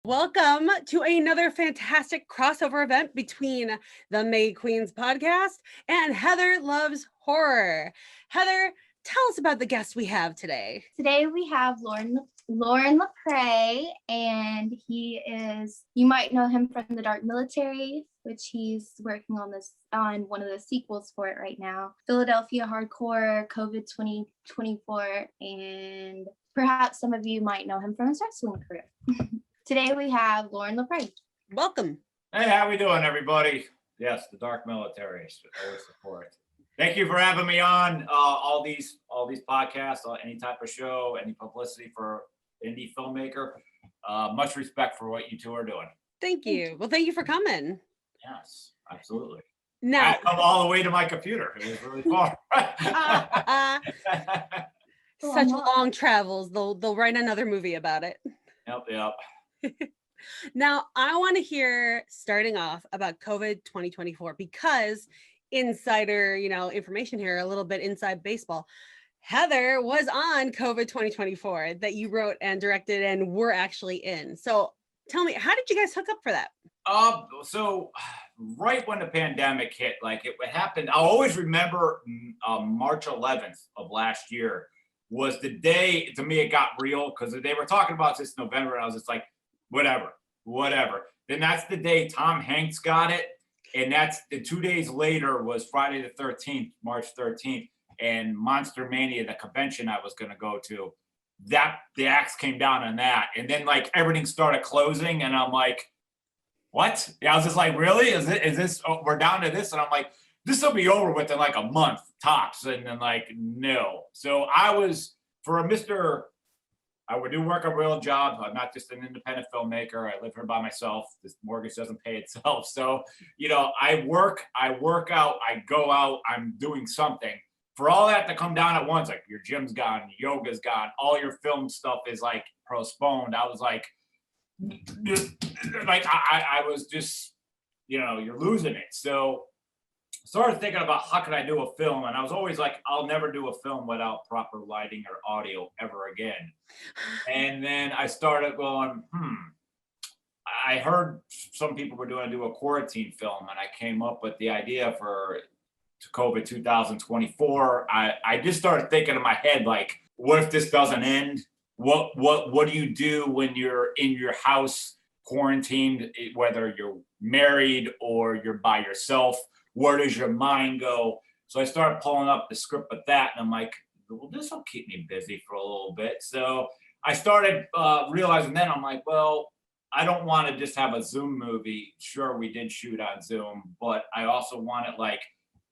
Welcome to another fantastic crossover event between the May Queens podcast and Heather Loves Horror. Heather, tell us about the guest we have today. Today we have Loren Lepre, and he is, you might know him from The Dark Military, which he's working on one of the sequels for it right now. Philadelphia Hardcore, COVID 2024, and perhaps some of you might know him from his wrestling career. Today we have Loren Lepre. Welcome. Hey, how we doing, everybody? Yes, The Dark Military, always support. Thank you for having me on all these podcasts, any type of show, any publicity for indie filmmaker. Much respect for what you two are doing. Thank you. Well, thank you for coming. Yes, absolutely. Now, I come all the way to my computer. It was really far. Such long travels. They'll write another movie about it. Yep. Now, I want to hear, starting off, about COVID 2024 because insider, information here, a little bit inside baseball. Heather was on COVID 2024 that you wrote and directed and were actually in. So tell me, how did you guys hook up for that? So right when the pandemic hit, it happened, I'll always remember March 11th of last year was the day, to me, it got real because they were talking about this in November and I was just like, whatever. Then that's the day Tom Hanks got it. And that's the 2 days later was Friday the 13th, March 13th, and Monster Mania, the convention I was going to go to, that the axe came down on that. And then everything started closing and I'm like, what? I was just like, really? Is this, we're down to this? And I'm like, this will be over within a month tops. And then no. So I was, I would do work a real job. I'm not just an independent filmmaker. I live here by myself. This mortgage doesn't pay itself. So, I work out, I go out, I'm doing something. For all that to come down at once, your gym's gone, yoga's gone, all your film stuff is postponed. I was I was just, you're losing it. So started thinking about how can I do a film, and I was always like, I'll never do a film without proper lighting or audio ever again. And then I started going, I heard some people were doing a quarantine film, and I came up with the idea for COVID 2024. I just started thinking in my head, what if this doesn't end? What do you do when you're in your house quarantined, whether you're married or you're by yourself? Where does your mind go? So I started pulling up the script with that, and I'm like, well, this will keep me busy for a little bit. So I started realizing then, I'm like, well, I don't want to just have a Zoom movie. Sure, we did shoot on Zoom, but I also wanted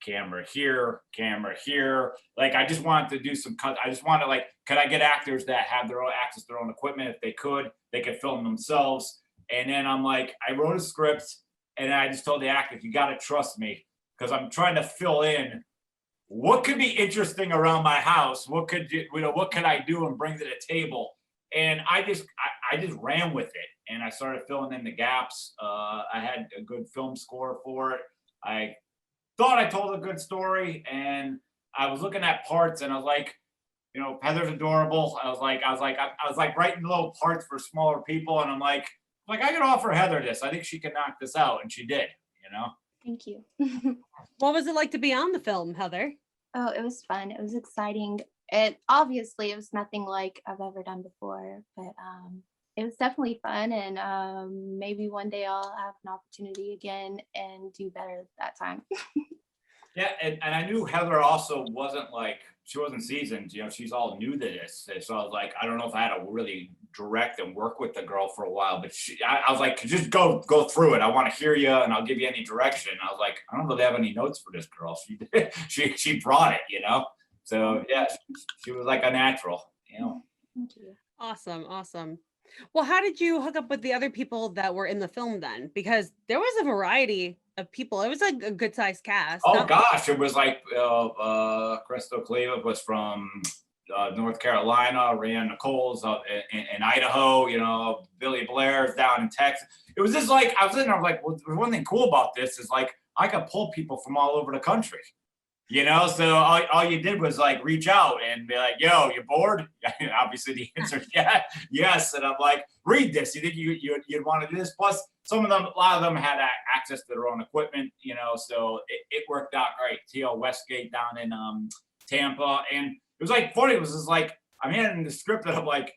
camera here. I just wanted to do some cut. I just wanted could I get actors that have their own access to their own equipment? If they could film themselves. And then I'm like, I wrote a script and I just told the actors, you got to trust me because I'm trying to fill in what could be interesting around my house. What could I do and bring to the table? And I just ran with it and I started filling in the gaps. I had a good film score for it. I thought I told a good story, and I was looking at parts, and I was like, Heather's adorable. I was like writing little parts for smaller people, and I'm like I could offer Heather this. I think she can knock this out, and she did. Thank you. What was it like to be on the film, Heather? Oh, it was fun. It was exciting. It was nothing like I've ever done before, but it was definitely fun, and maybe one day I'll have an opportunity again and do better that time. Yeah, and I knew Heather also she wasn't seasoned, she's all new to this. So I was like, I don't know if I had to really direct and work with the girl for a while, but I was like, just go through it. I want to hear you and I'll give you any direction. I was like, I don't really have any notes for this girl. She brought it, So yeah, she was like a natural, Thank you. Awesome. Well, how did you hook up with the other people that were in the film then? Because there was a variety of people. It was a good sized cast. Oh gosh, it was Crystal Cleva was from North Carolina, Rhiannon Nichols in Idaho, Billy Blair's down in Texas. It was just I was sitting there, well, one thing cool about this is I could pull people from all over the country. You know, so all you did was like reach out and be like, yo, you bored? Obviously the answer is yeah, yes. And I'm like, read this. You think you'd want to do this? Plus, a lot of them had access to their own equipment, you know, so it worked out great. T.L. Westgate down in Tampa. And it was like funny. It was just like, I'm handing the script and I'm like,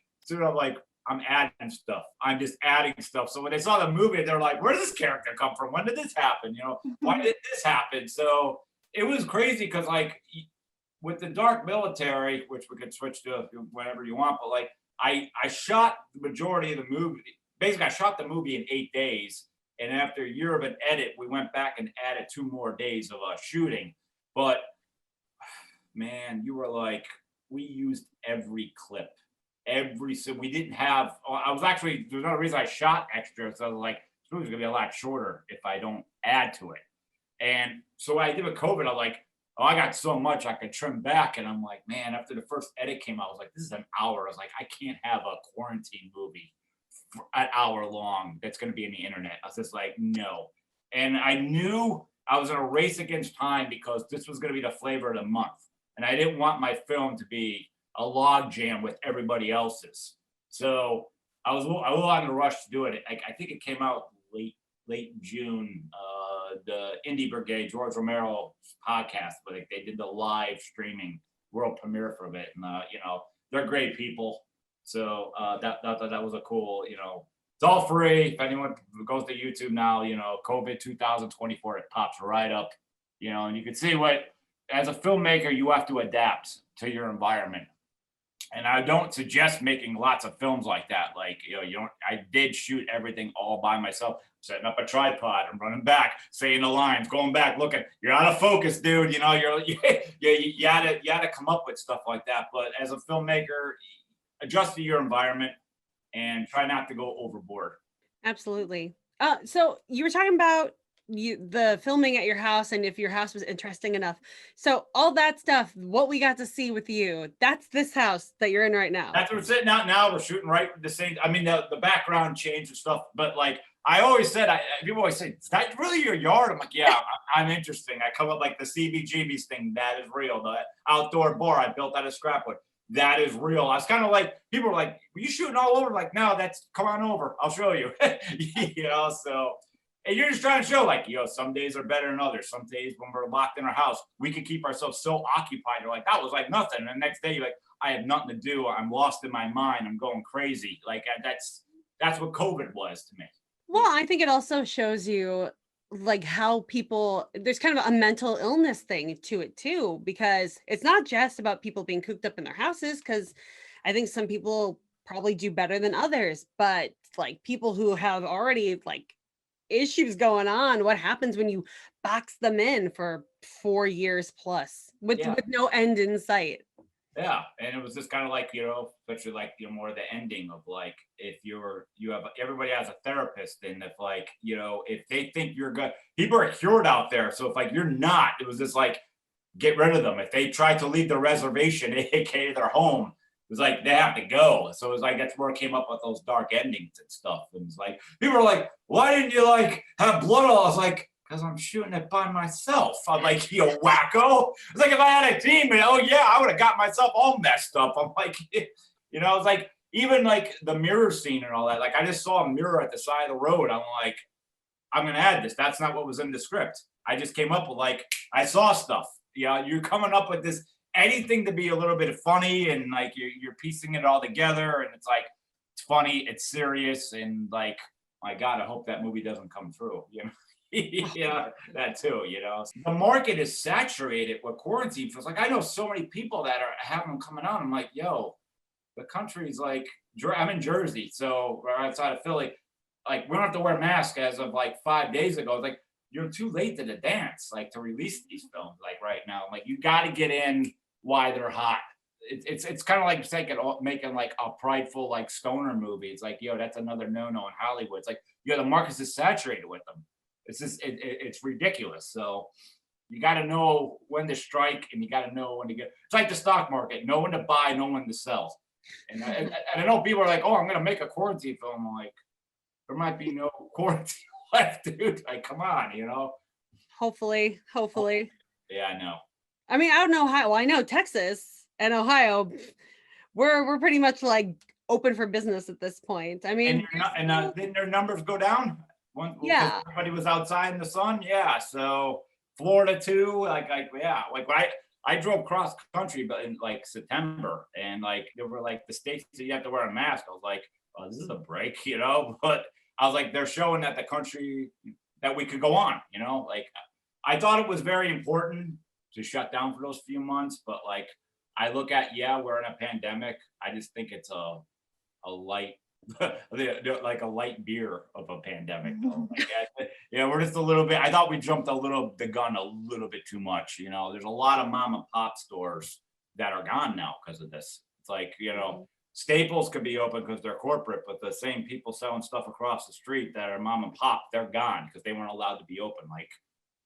I'm adding stuff. I'm just adding stuff. So when they saw the movie, they're like, where does this character come from? When did this happen? You know, why did this happen? So it was crazy because like with the Dark Military, which we could switch to whenever you want, but like I shot the majority of the movie. Basically, I shot the movie in 8 days, and after a year of an edit, we went back and added 2 more days of shooting. But man, you were like, we used every clip. So we didn't have. I was actually there's another reason I shot extra. So I was like, this movie's gonna be a lot shorter if I don't add to it. And so what I did with COVID, I'm like, oh, I got so much I could trim back. And I'm like, man, after the first edit came out, I was like, this is an hour. I was like, I can't have a quarantine movie for an hour long that's going to be in the internet. I was just like, no. And I knew I was in a race against time because this was going to be the flavor of the month. And I didn't want my film to be a log jam with everybody else's. So I was a little on the rush to do it. I think it came out late June. The Indie Brigade, George Romero's podcast, but they did the live streaming world premiere for it, and you know, they're great people. So that was a cool, you know, it's all free. If anyone goes to YouTube now, you know, COVID 2024, it pops right up, you know, and you can see what as a filmmaker you have to adapt to your environment. And I don't suggest making lots of films like that. Like, you know, I did shoot everything all by myself, setting up a tripod and running back, saying the lines, going back, looking, you're out of focus, dude. You know, you had to come up with stuff like that. But as a filmmaker, adjust to your environment and try not to go overboard. Absolutely. So you were talking about the filming at your house and if your house was interesting enough. So all that stuff, what we got to see with you, that's this house that you're in right now. That's what we're sitting out now. We're shooting right the same. I mean, the background changed and stuff, but like I always said, people always say, is that really your yard? I'm like, yeah, I'm interesting. I come up like the CBGB's thing. That is real. The outdoor bar I built out of scrap wood. That is real. I was kind of like, people were like, were you shooting all over? Like, no, come on over. I'll show you. You know, so. And you're just trying to show, like, you know, some days are better than others. Some days when we're locked in our house, we can keep ourselves so occupied. You're like, that was like nothing. And the next day, you're like, I have nothing to do. I'm lost in my mind. I'm going crazy. Like, that's what COVID was to me. Well, I think it also shows you like how people, there's kind of a mental illness thing to it too, because it's not just about people being cooped up in their houses, because I think some people probably do better than others, but like people who have already like issues going on, what happens when you box them in for 4 years plus with no end in sight? Yeah, and it was just kind of like, you know, especially like, you know, more the ending of like, if you have everybody has a therapist, and if like, you know, if they think you're good, people are cured out there. So if like you're not, it was just like, get rid of them. If they try to leave the reservation, aka their home, it was like they have to go. So it was like that's where it came up with those dark endings and stuff. And it's like people are like, why didn't you like have blood all? I was like, because I'm shooting it by myself. I'm like, you wacko. It's like if I had a team, and oh yeah, I would have got myself all messed up. I'm like, you know, it's like even like the mirror scene and all that. Like I just saw a mirror at the side of the road. I'm like, I'm gonna add this. That's not what was in the script. I just came up with like I saw stuff. You know, you're coming up with this anything to be a little bit funny, and like you're piecing it all together, and it's like it's funny, it's serious, and like my God, I hope that movie doesn't come through. You know. Yeah, that too, you know. The market is saturated with quarantine films. Like I know so many people that are having them coming out. I'm like, yo, the country's like, I'm in Jersey, so we're outside of Philly. Like we don't have to wear masks as of like 5 days ago. It's like you're too late to the dance, like to release these films like right now. Like you got to get in while they're hot. It's kind of like making like a prideful like stoner movie. It's like, yo, that's another no-no in Hollywood. It's like, yo, the market is saturated with them. It's just it's ridiculous. So you got to know when to strike, and you got to know when to get. It's like the stock market: know when to buy, know when to sell. And I know people are like, "Oh, I'm going to make a quarantine film." I'm like, there might be no quarantine left, dude. Like, come on, you know. Hopefully. Yeah, I know. I mean, I don't know how. Well, I know Texas and Ohio, we're pretty much like open for business at this point. I mean, Didn't their numbers go down because yeah, everybody was outside in the sun? Yeah. So Florida too. Yeah. Like I drove cross country, but in like September, and like there were like the states that you have to wear a mask. I was like, oh, this is a break, you know. But I was like, they're showing that the country that we could go on, you know. Like I thought it was very important to shut down for those few months, but like I look at, yeah, we're in a pandemic. I just think it's a light like a light beer of a pandemic though. Like, yeah, we're just a little bit. I thought we jumped the gun a little bit too much. You know, there's a lot of mom and pop stores that are gone now because of this. It's like, you know, Staples could be open because they're corporate, but the same people selling stuff across the street that are mom and pop, they're gone because they weren't allowed to be open. Like,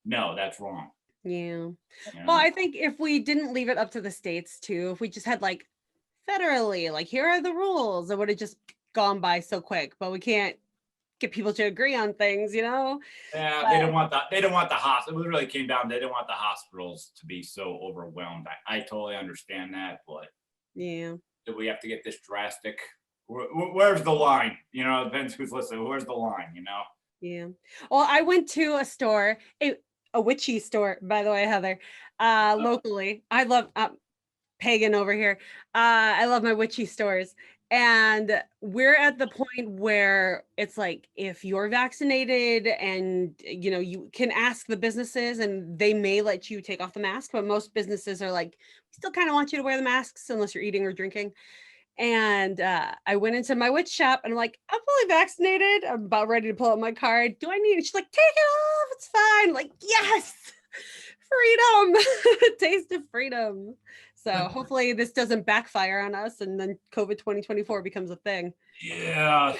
no, that's wrong. yeah. You Well, know? I think if we didn't leave it up to the states too, if we just had like federally, like here are the rules, it would have just gone by so quick. But we can't get people to agree on things, you know. Yeah, But they don't want that. They don't want the hospital. It really came down. They didn't want the hospitals to be so overwhelmed. I totally understand that, but yeah. do we have to get this drastic? Where's the line? You know, depends who's listening. Where's the line? You know? Yeah. Well, I went to a store, a witchy store, by the way, Heather, locally. I love pagan over here. I love my witchy stores. And we're at the point where it's like if you're vaccinated and you know you can ask the businesses and they may let you take off the mask, but most businesses are like, we still kind of want you to wear the masks unless you're eating or drinking. And I went into my witch shop and I'm like, I'm fully vaccinated. I'm about ready to pull out my card. Do I need it? She's like, take it off. It's fine. I'm like, yes, freedom, taste of freedom. So hopefully this doesn't backfire on us and then COVID 2024 becomes a thing. Yeah.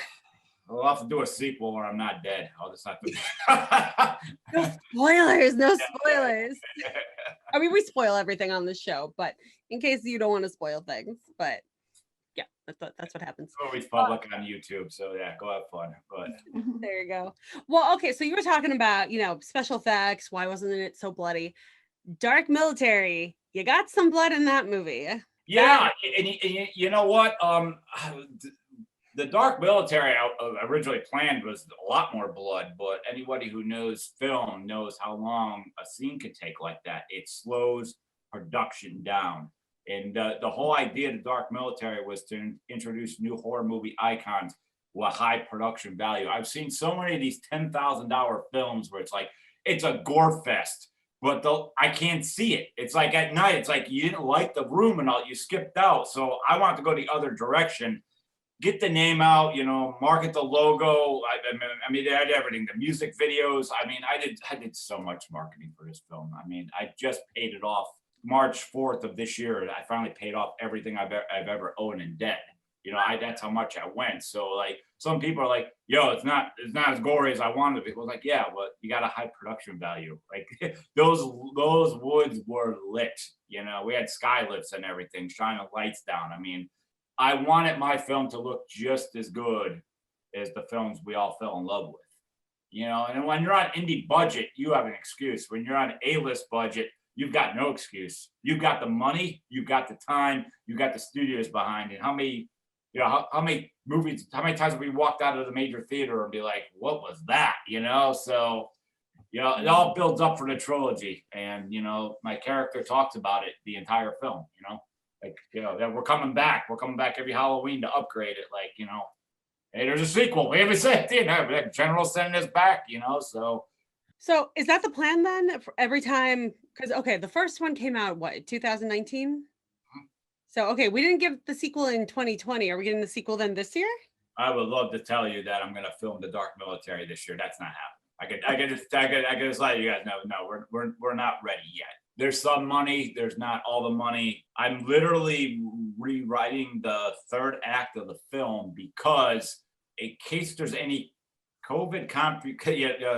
I'll have to do a sequel or I'm not dead. I'll just have to. No spoilers, no spoilers. I mean, we spoil everything on this show, but in case you don't want to spoil things, but yeah, that's what happens. It's always public on YouTube, so yeah, go have fun. But There you go. Well, okay, so you were talking about, you know, special effects. Why wasn't it so bloody? Dark Military. You got some blood in that movie. yeah, and you know what? The Dark Military I originally planned was a lot more blood, but anybody who knows film knows how long a scene could take like that. It slows production down. And the whole idea of the Dark Military was to introduce new horror movie icons with high production value. I've seen so many of these $10,000 films where it's like, it's a gore fest, but I can't see it. It's like at night, it's like you didn't like the room and all, you skipped out. So I want to go the other direction. Get the name out, you know, market the logo. I mean, they had everything, the music videos. I mean, I did so much marketing for this film. I mean, I just paid it off March 4th of this year. I finally paid off everything I've ever owned in debt. You know, that's how much I went. So like some people are like, yo, it's not as gory as I wanted to be. I was like, yeah, but you got a high production value. Like those woods were lit. You know, we had skylifts and everything, shining lights down. I mean, I wanted my film to look just as good as the films we all fell in love with. You know, and when you're on indie budget, you have an excuse. When you're on A-list budget, you've got no excuse. You've got the money, you've got the time, you've got the studios behind it. How many movies, how many times have we walked out of the major theater and be like, what was that? You know, so, you know, it all builds up for the trilogy. And, you know, my character talks about it the entire film, you know, like, you know, that we're coming back. We're coming back every Halloween to upgrade it. Like, you know, hey, there's a sequel. We haven't said, you know, General sending us back, you know, so. So is that the plan then for every time? Because, okay, the first one came out, what, 2019? So, okay, we didn't give the sequel in 2020. Are we getting the sequel then this year? I would love to tell you that I'm going to film The Dark Military this year. That's not happening. I could just let you guys know. No, we're not ready yet. There's some money. There's not all the money. I'm literally rewriting the third act of the film because in case there's any COVID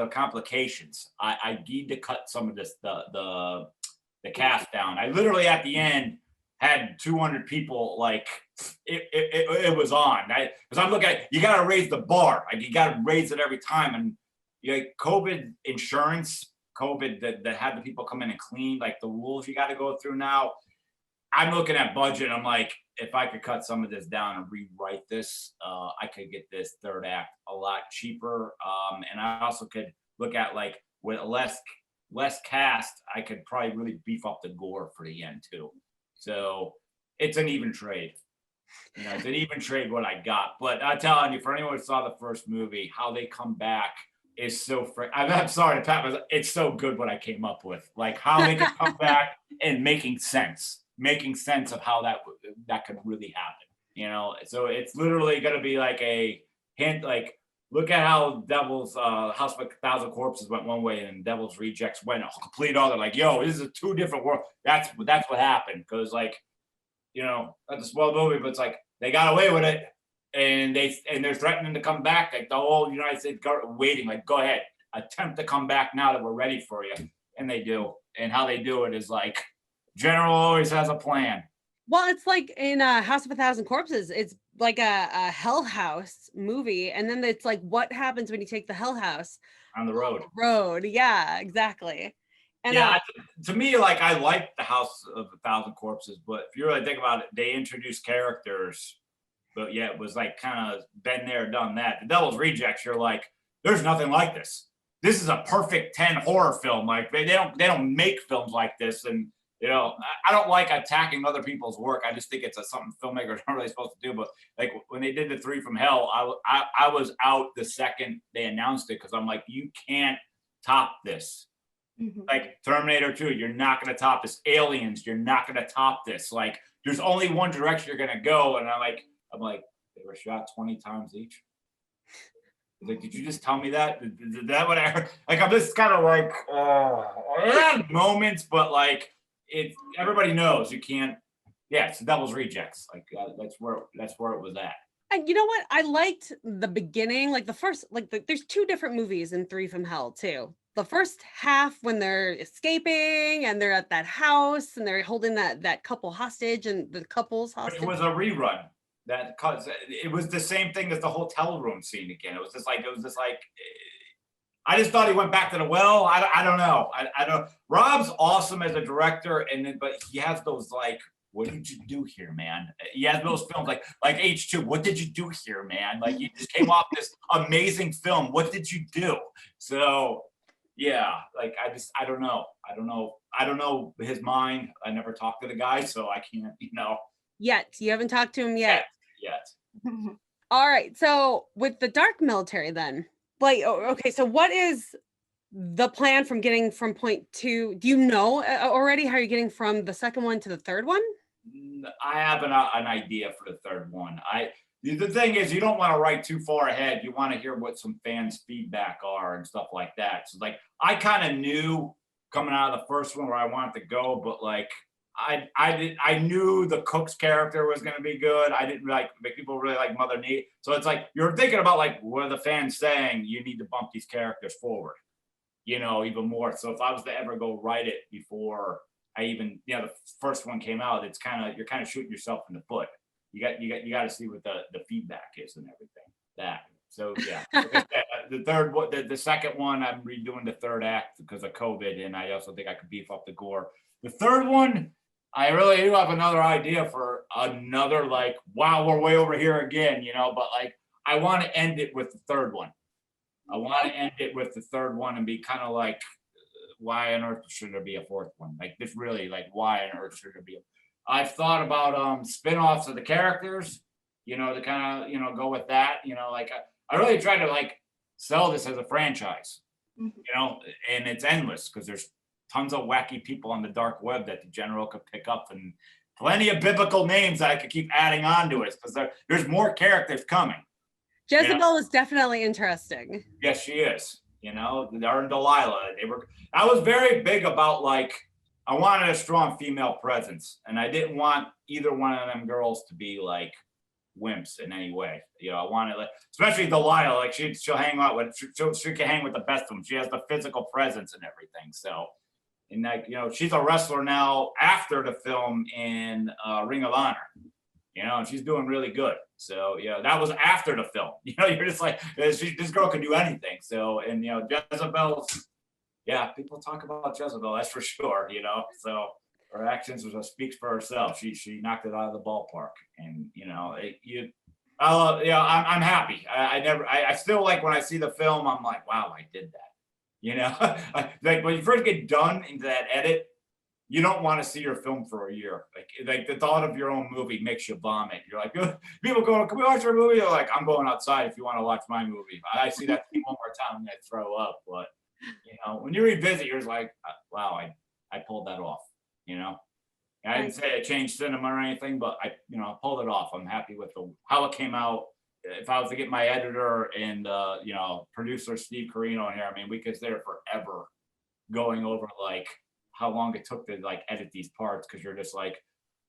complications, I need to cut some of this the cast down. I literally at the end had 200 people. Like it was on. Because I'm looking at, you got to raise the bar. Like you got to raise it every time. And COVID insurance COVID that had the people come in and clean, like the rules you got to go through now. I'm looking at budget. I'm like, if I could cut some of this down and rewrite this, I could get this third act a lot cheaper. And I also could look at like with less cast, I could probably really beef up the gore for the end too. So it's an even trade. You know, it's an even trade what I got. But I'm telling you, for anyone who saw the first movie, how they come back is so I'm sorry to pat myself. It's so good what I came up with. Like how they could come back and making sense of how that could really happen. You know, so it's literally gonna be like a hint, like look at how Devil's House of a Thousand Corpses went one way and Devil's Rejects went a complete other. Like, yo, this is two different worlds. That's what happened. Because like, you know, that's a small movie, but it's like they got away with it, and they're threatening to come back. Like the whole United States government waiting, like, go ahead, attempt to come back now that we're ready for you, and they do. And how they do it is like, General always has a plan. Well, it's like in House of a Thousand Corpses, it's like a Hell House movie, and then it's like, what happens when you take the Hell House On the road. Yeah, exactly. And yeah, to me, like I like the House of a Thousand Corpses, but if you really think about it, they introduced characters, but yeah, it was like kind of been there, done that. The Devil's Rejects, you're like, there's nothing like this. This is a perfect 10 horror film. Like they don't make films like this, and you know, I don't like attacking other people's work. I just think it's something filmmakers aren't really supposed to do. But like when they did the Three from Hell, I was out the second they announced it because I'm like, you can't top this. Mm-hmm. Like Terminator 2, you're not going to top this. Aliens, you're not going to top this. Like there's only one direction you're going to go. And I'm like, they were shot 20 times each. Like, did you just tell me that? Is that what I heard? Like, I'm just kind of like, I had moments, but like, everybody knows you can't. Yeah, it's the Devil's Rejects. Like that's where it was at. And you know what? I liked the beginning, like the first, like there's two different movies in Three from Hell too. The first half when they're escaping and they're at that house and they're holding that couple hostage and the couple's hostage. It was a rerun. It was the same thing as the hotel room scene again. It was just like I just thought he went back to the well. I don't know. I don't. Rob's awesome as a director, but he has those like, what did you do here, man? He has those films like H2. What did you do here, man? Like you just came off this amazing film. What did you do? So yeah, like I don't know. I don't know his mind. I never talked to the guy, so I can't. You know. Yet you haven't talked to him yet. All right. So with the dark military, then. Like, okay, so what is the plan from getting from point two? Do you know already how you're getting from the second one to the third one? I have an idea for the third one. The thing is, you don't want to write too far ahead. You want to hear what some fans' feedback are and stuff like that. So, like, I kind of knew coming out of the first one where I wanted to go, but like, I knew the Cook's character was going to be good. I didn't like people really like Mother Need. So it's like you're thinking about like what are the fans saying? You need to bump these characters forward, you know, even more. So if I was to ever go write it before I even the first one came out, you're kind of shooting yourself in the foot. You got to see what the feedback is and everything. So yeah, the third one, the second one, I'm redoing the third act because of COVID, and I also think I could beef up the gore. The third one, I really do have another idea for another, like, wow, we're way over here again, you know, but like, I want to end it with the third one. I want to end it with the third one and be kind of like, why on earth should there be a fourth one? Like, this really, like, why on earth should there be I've thought about spin-offs of the characters, you know, to kind of, you know, go with that, you know, like, I really try to, like, sell this as a franchise, you know, and it's endless because there's tons of wacky people on the dark web that the general could pick up and plenty of biblical names that I could keep adding on to it because there's more characters coming. Jezebel is definitely interesting. Yes, she is. You know, her and Delilah, I was very big about like, I wanted a strong female presence and I didn't want either one of them girls to be like wimps in any way. You know, I wanted like, especially Delilah, like she'll hang out with, she can hang with the best of them. She has the physical presence and everything. So, and like, you know, she's a wrestler now after the film in Ring of Honor, you know, and she's doing really good. So, yeah, that was after the film. You know, you're just like, this girl can do anything. So, and, you know, Jezebel's, yeah, people talk about Jezebel, that's for sure, you know. So her actions speaks for herself. She knocked it out of the ballpark, and you know, I'm happy. I still like when I see the film, I'm like, wow, I did that. You know, like when you first get done into that edit, you don't want to see your film for a year. Like the thought of your own movie makes you vomit. You're like, people going, can we watch our movie? They're like, I'm going outside if you want to watch my movie. I see that one more time and I throw up. But you know, when you revisit, you're just like, wow, I pulled that off. You know, I didn't say I changed cinema or anything, but I pulled it off. I'm happy with how it came out. If I was to get my editor and producer Steve Carino in here, I mean, we could stay there forever going over like how long it took to like edit these parts, because you're just like,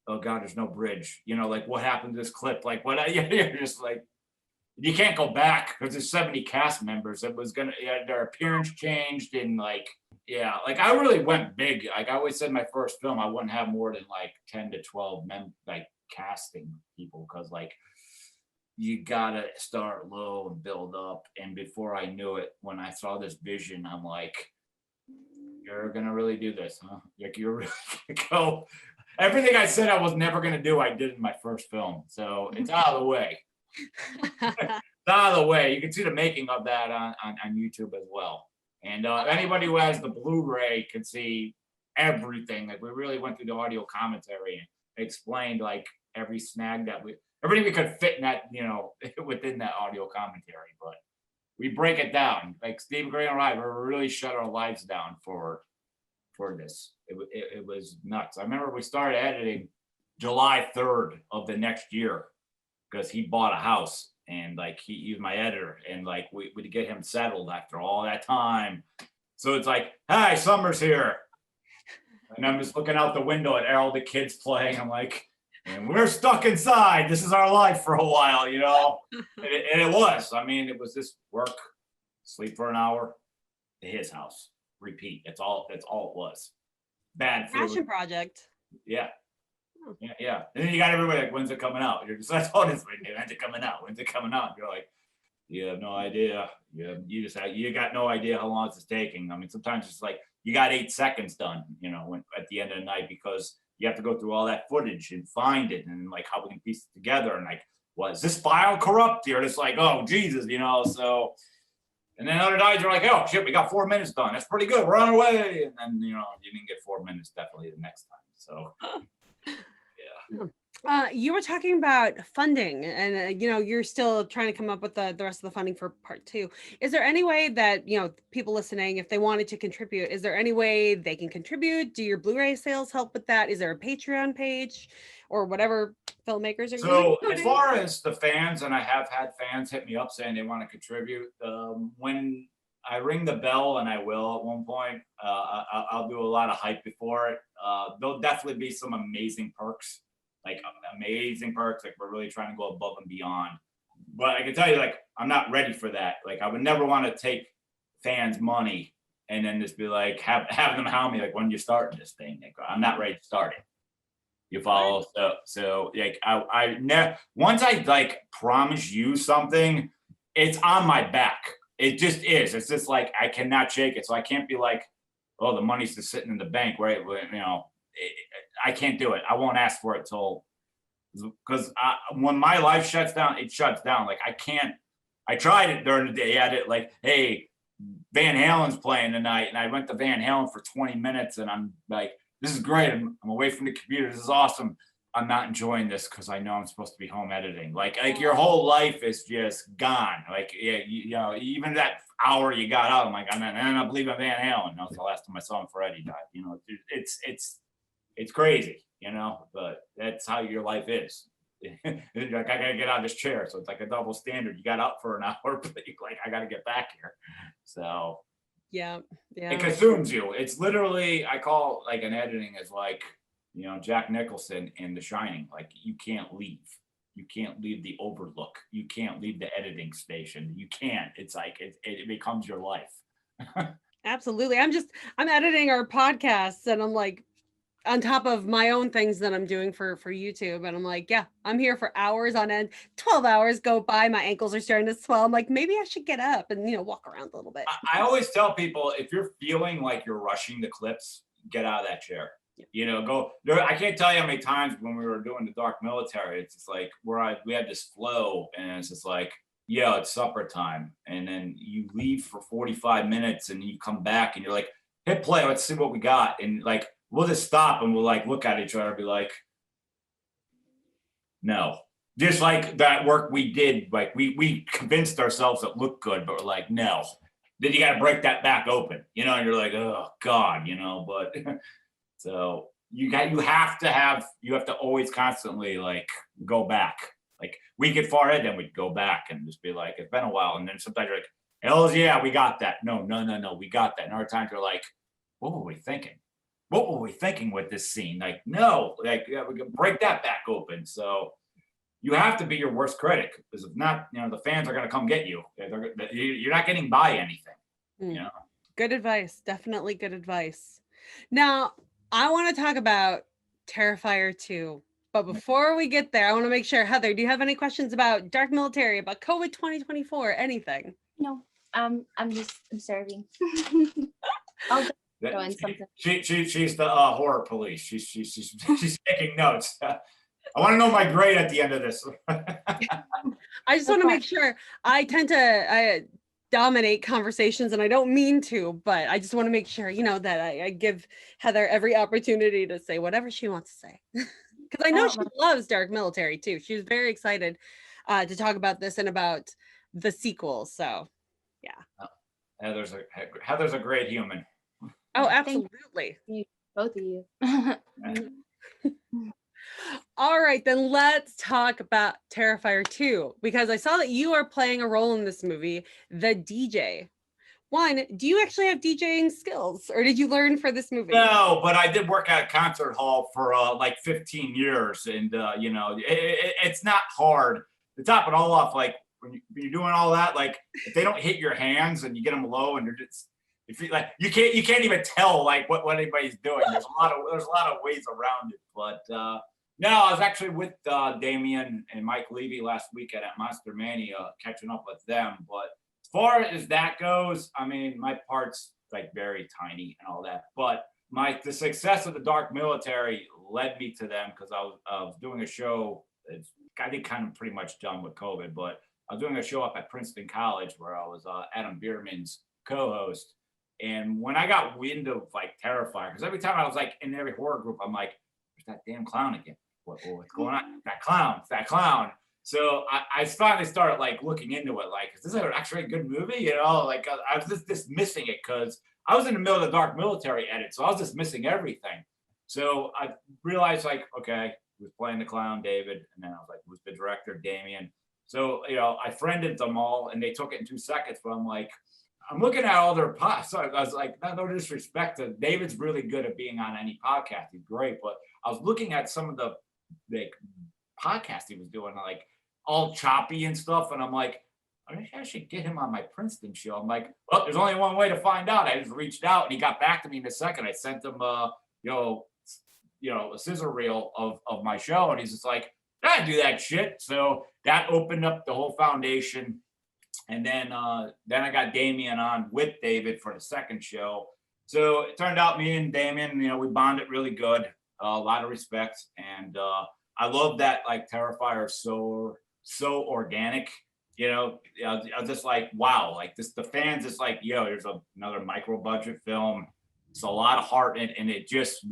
oh god, there's no bridge. You know, like what happened to this clip? Like what? You're just like, you can't go back because there's 70 cast members. It was their appearance changed, and like, yeah, like I really went big. Like I always said, my first film, I wouldn't have more than like 10 to 12 like casting people, because like you gotta start low and build up. And before I knew it, when I saw this vision, I'm like, you're gonna really do this, huh? Like you're really gonna go. Everything I said I was never gonna do, I did in my first film. So it's out of the way. It's out of the way. You can see the making of that on YouTube as well. And anybody who has the Blu-ray can see everything. Like we really went through the audio commentary and explained like every snag that everything we could fit in that, within that audio commentary. But we break it down. Like Steve Gray and I, we really shut our lives down for this. It was nuts. I remember we started editing July 3rd of the next year, because he bought a house, and like he was my editor, and like we get him settled after all that time. So it's like, hi, summer's here. And I'm just looking out the window at all the kids playing. I'm like, and we're stuck inside. This is our life for a while, and it was. I mean, it was just work, sleep for an hour, to his house, repeat. That's all it was. Bad food. Passion project. Yeah. Yeah. And then you got everybody like, when's it coming out? You're just like, oh, when's it coming out? When's it coming out? You're like, you have no idea. You got no idea how long it's taking. I mean, sometimes it's like you got 8 seconds done, when at the end of the night, because you have to go through all that footage and find it, and like how we can piece it together, and like, was this file corrupt? You're just like, oh Jesus, so. And then other nights you're like, oh shit, we got 4 minutes done. That's pretty good. We're on our way. And then you didn't get 4 minutes definitely the next time. So yeah. You were talking about funding, and you're still trying to come up with the rest of the funding for part 2. Is there any way that people listening, if they wanted to contribute, is there any way they can contribute? Do your Blu-ray sales help with that? Is there a Patreon page or whatever filmmakers are so as far as the fans, and I have had fans hit me up saying they want to contribute, when I ring the bell, and I will at one point, I'll do a lot of hype before it. There'll definitely be some amazing perks. Like we're really trying to go above and beyond. But I can tell you, like, I'm not ready for that. Like, I would never want to take fans' money and then just be like, have them hound me, like, when you starting this thing. Like, I'm not ready to start it. You follow? So like, I never, once I like promise you something, it's on my back. It just is. It's just like, I cannot shake it. So I can't be like, oh, the money's just sitting in the bank, right? I can't do it. I won't ask for it till, because when my life shuts down, it shuts down. Like I tried it during the day. I had it like, hey, Van Halen's playing tonight. And I went to Van Halen for 20 minutes, and I'm like, this is great. I'm away from the computer. This is awesome. I'm not enjoying this because I know I'm supposed to be home editing. Like your whole life is just gone. Like, yeah, even that hour you got out, I'm like, I'm not believing Van Halen. That was the last time I saw him. Freddie died. It's crazy, but that's how your life is. Like, I gotta get out of this chair. So it's like a double standard. You got up for an hour, but you're like, I gotta get back here. So yeah. It consumes you. It's literally, I call like an editing is like, Jack Nicholson in The Shining. Like, you can't leave. You can't leave the overlook. You can't leave the editing station. You can't. It's like it becomes your life. Absolutely. I'm editing our podcasts, and I'm like, on top of my own things that I'm doing for YouTube. And I'm like, yeah, I'm here for hours on end. 12 hours go by. My ankles are starting to swell. I'm like, maybe I should get up and, walk around a little bit. I always tell people, if you're feeling like you're rushing the clips, get out of that chair. Go there. I can't tell you how many times when we were doing the Dark Military, it's just like we had this flow, and it's just like, yeah, it's supper time. And then you leave for 45 minutes and you come back and you're like, hit play, let's see what we got. And like, we'll just stop and we'll like look at each other and be like, no. Just like that work we did, like we convinced ourselves it looked good, but we're like, no. Then you got to break that back open, and you're like, oh God, but so you have to always constantly like go back. Like we get far ahead, then we'd go back and just be like, it's been a while. And then sometimes you're like, hells yeah, we got that. No, we got that. And other times you're like, what were we thinking? What were we thinking with this scene? Like, no, like we can break that back open. So you have to be your worst critic, because if not, the fans are going to come get you. You're not getting by anything. Good advice. Definitely good advice. Now, I want to talk about Terrifier 2. But before we get there, I want to make sure, Heather, do you have any questions about Dark Military, about COVID 2024, anything? No, I'm just observing. I'll go in something. She's the horror police. She's taking notes. I want to know my grade at the end of this. I just want to make sure. I tend to dominate conversations, and I don't mean to, but I just want to make sure, that I give Heather every opportunity to say whatever she wants to say. Because I know she loves Dark Military too. She was very excited to talk about this and about the sequel. So, yeah. Heather's a great human. Oh, absolutely. Both of you. All right, then let's talk about Terrifier 2, because I saw that you are playing a role in this movie, the DJ. One, do you actually have DJing skills, or did you learn for this movie? No, but I did work at a concert hall for like 15 years, and it's not hard. To top it all off, like when you're doing all that, like if they don't hit your hands and you get them low, and you're just you can't even tell like what anybody's doing. There's a lot of ways around it, but no, I was actually with Damien and Mike Levy last weekend at Monster Mania, catching up with them, but. As far as that goes, I mean, my part's like very tiny and all that, but the success of the Dark Military led me to them, because I was doing a show. I think kind of pretty much done with COVID, but I was doing a show up at Princeton College where I was Adam Bierman's co-host. And when I got wind of like Terrifier, because every time I was like in every horror group, I'm like, there's that damn clown again. What's going on? That clown. So I finally started like looking into it, like, is this actually a good movie? Like I was just dismissing it because I was in the middle of the Dark Military edit, so I was dismissing everything. So I realized, like, okay, he was playing the clown, David, and then I was like, who's the director, Damien? So I friended them all, and they took it in 2 seconds. But I'm like, I'm looking at all their pods. So I was like, no disrespect to David's really good at being on any podcast. He's great, but I was looking at some of the podcast he was doing, like, all choppy and stuff, and I'm like, I should get him on my Princeton show. I'm like, well, there's only one way to find out. I just reached out, and he got back to me in a second. I sent him a scissor reel of my show, and he's just like, I do that shit. So that opened up the whole foundation, and then I got Damien on with David for the second show. So it turned out me and Damien, we bonded really good, a lot of respect, and I love that like Terrifier is so organic. I was just like, wow, like this, the fans is like, there's another micro budget film. It's a lot of heart in it, and it just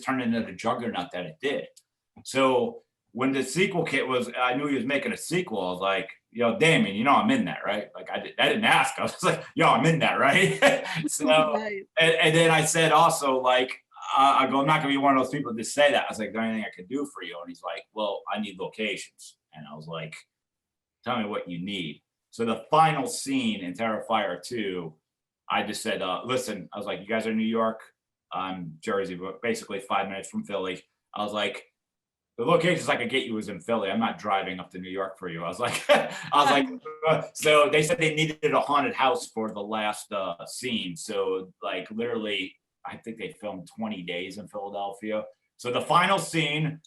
turned into the juggernaut that it did. So when the sequel kit I knew he was making a sequel. I was like, Damien, I'm in that, right? Like I didn't ask. I was like, I'm in that, right? So, Right. and then I said also, like, I go, I'm not gonna be one of those people to say that. I was like, is there anything I could do for you? And he's like, well, I need locations. And I was like, tell me what you need. So the final scene in Terrifier 2, I just said, listen, I was like, you guys are in New York, I'm Jersey, but basically 5 minutes from Philly. I was like, the locations I could get you is in Philly. I'm not driving up to New York for you. I was like, so they said they needed a haunted house for the last scene. So like literally I think they filmed 20 days in Philadelphia. So the final scene,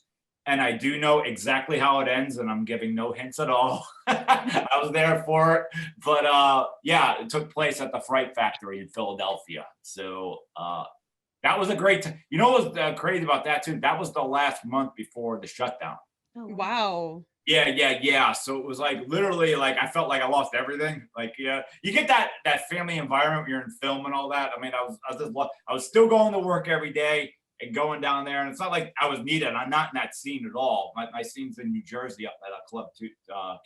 and I do know exactly how it ends, and I'm giving no hints at all. I was there for it, but yeah, it took place at the Fright Factory in Philadelphia. So that was a great. You know what was crazy about that too? That was the last month before the shutdown. Oh, wow. Yeah. So it was like literally like I felt like I lost everything. Like yeah, you get that family environment when you're in film and all that. I mean, I was still going to work every day and going down there, and it's not like I was needed. I'm not in that scene at all. My scene's in New Jersey up at a club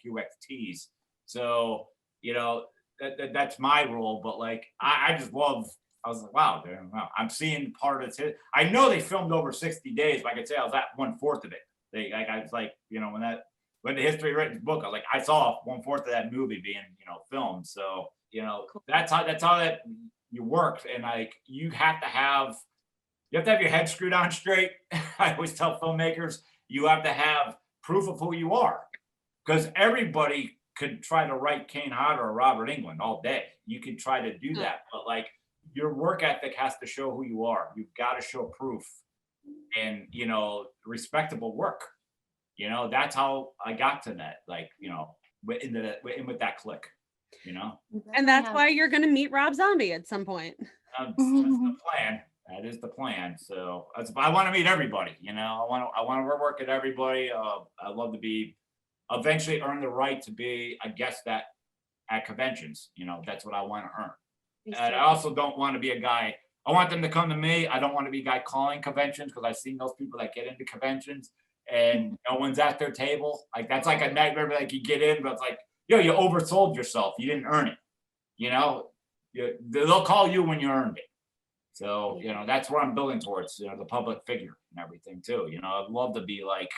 QXTs. So you know that's my role. But like I just love. I was like, wow, dude, wow, I'm seeing part of it. I know they filmed over 60 days, but I could say I was at 1/4 of it. I was like, you know, when the history written book, I was like, I saw 1/4 of that movie being, you know, filmed. So, you know, that's how that you work. And like you have to have your head screwed on straight. I always tell filmmakers, you have to have proof of who you are. Because everybody could try to write Kane Hodder or Robert Englund all day. You could try to do that, but like your work ethic has to show who you are. You've got to show proof and, you know, respectable work. You know, that's how I got to that, like, you know, with that click, you know. And that's why you're going to meet Rob Zombie at some point. That's the plan. That is the plan. So I want to meet everybody, you know. I want to work with everybody. I love to be eventually earn the right to be a guest at conventions. You know, that's what I want to earn. And I also don't want to be a guy. I want them to come to me. I don't want to be a guy calling conventions because I've seen those people that get into conventions and no one's at their table. Like that's like a nightmare. Like you get in, but it's like, yo, you oversold yourself. You didn't earn it. You know, they'll call you when you earned it. So, you know, that's where I'm building towards, you know, the public figure and everything too. You know, I'd love to be like